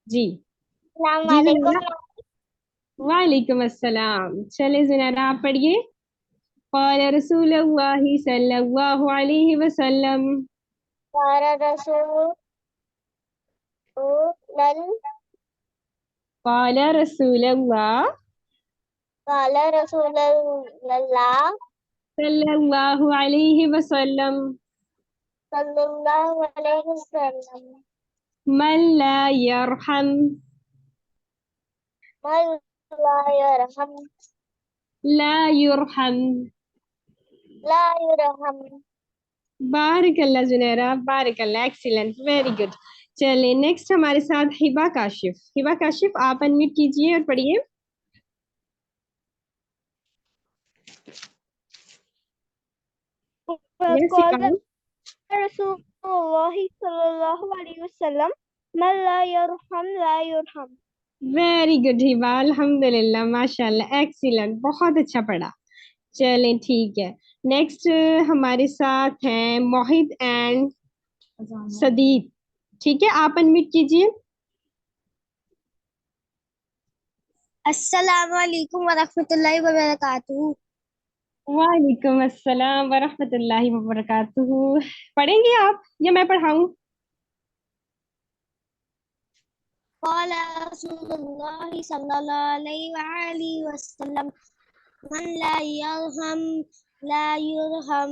जी अस्सलाम जी वालेकुम। जुनैरा। वालेकुम अस्सलाम। चले जुनैरा आप पढ़िए। क़ाल रसूलुल्लाहि सल्लल्लाहु अलैहि वसल्लम। काला रसूलुल्लाह क़ाल रसूलुल्लाह काला रसूलुल्लाह सल्लल्लाहु अलैहि वसल्लम। सल्लल्लाहु अलैहि वसल्लम। मन ला यरहम मन ला यरहम ला युरहम। ला यरहम। बारकल्लाह जुनैरा, बारकल्लाह, एक्सीलेंट, वेरी गुड। चलिए नेक्स्ट हमारे साथ हिबा काशिफ। हिबा काशिफ आप अनम्यूट कीजिए और पढ़िए। यस हिबा। रसूलुल्लाह सल्लल्लाहु अलैहि वसल्लम। मन ला यरहम ला यरहम। वेरी गुड हिबा, अल्हम्दुलिल्लाह, माशाल्लाह, एक्सीलेंट, बहुत अच्छा पढ़ा। चलें ठीक है। नेक्स्ट हमारे साथ हैं मोहित एंड सदीद। ठीक है, आप अनम्यूट कीजिए। अस्सलाम वालेकुम व रहमतुल्लाहि व बरकातुहू। वालेकुम अस्सलाम व रहमतुल्लाहि व बरकातुहू। पढ़ेंगे आप या मैं पढ़ाऊं? क़ाल रसूलुल्लाह सल्लल्लाहु अलैहि वसल्लम। मन ला यरहम ला युरहम।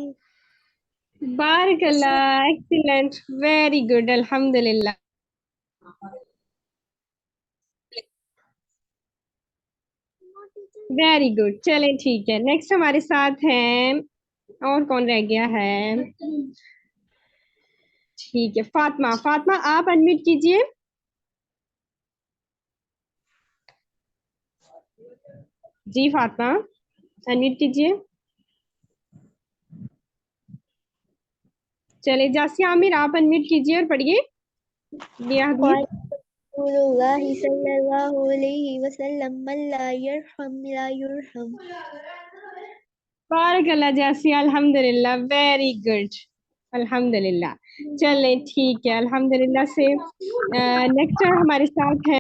बारकल्लाह, एक्सीलेंट, वेरी गुड, अल्हम्दुलिल्लाह। वेरी गुड, चले ठीक है। नेक्स्ट हमारे साथ हैं, और कौन रह गया है? ठीक है, फातिमा। फातिमा आप अनम्यूट कीजिए। जी फातिमा, अनम्यूट कीजिए। चले जासिया आमिर आप अनम्यूट कीजिए और पढ़िए ये हदीस। रसूलुल्लाह सल्लल्लाहु अलैहि वसल्लम मन ला यरहम ला युरहम। बारकल्लाह जासिया, अल्हम्दुलिल्लाह, वेरी गुड, अल्हम्दुलिल्लाह। चले ठीक है, अल्हम्दुलिल्लाह से नेक्स्ट हमारे साथ है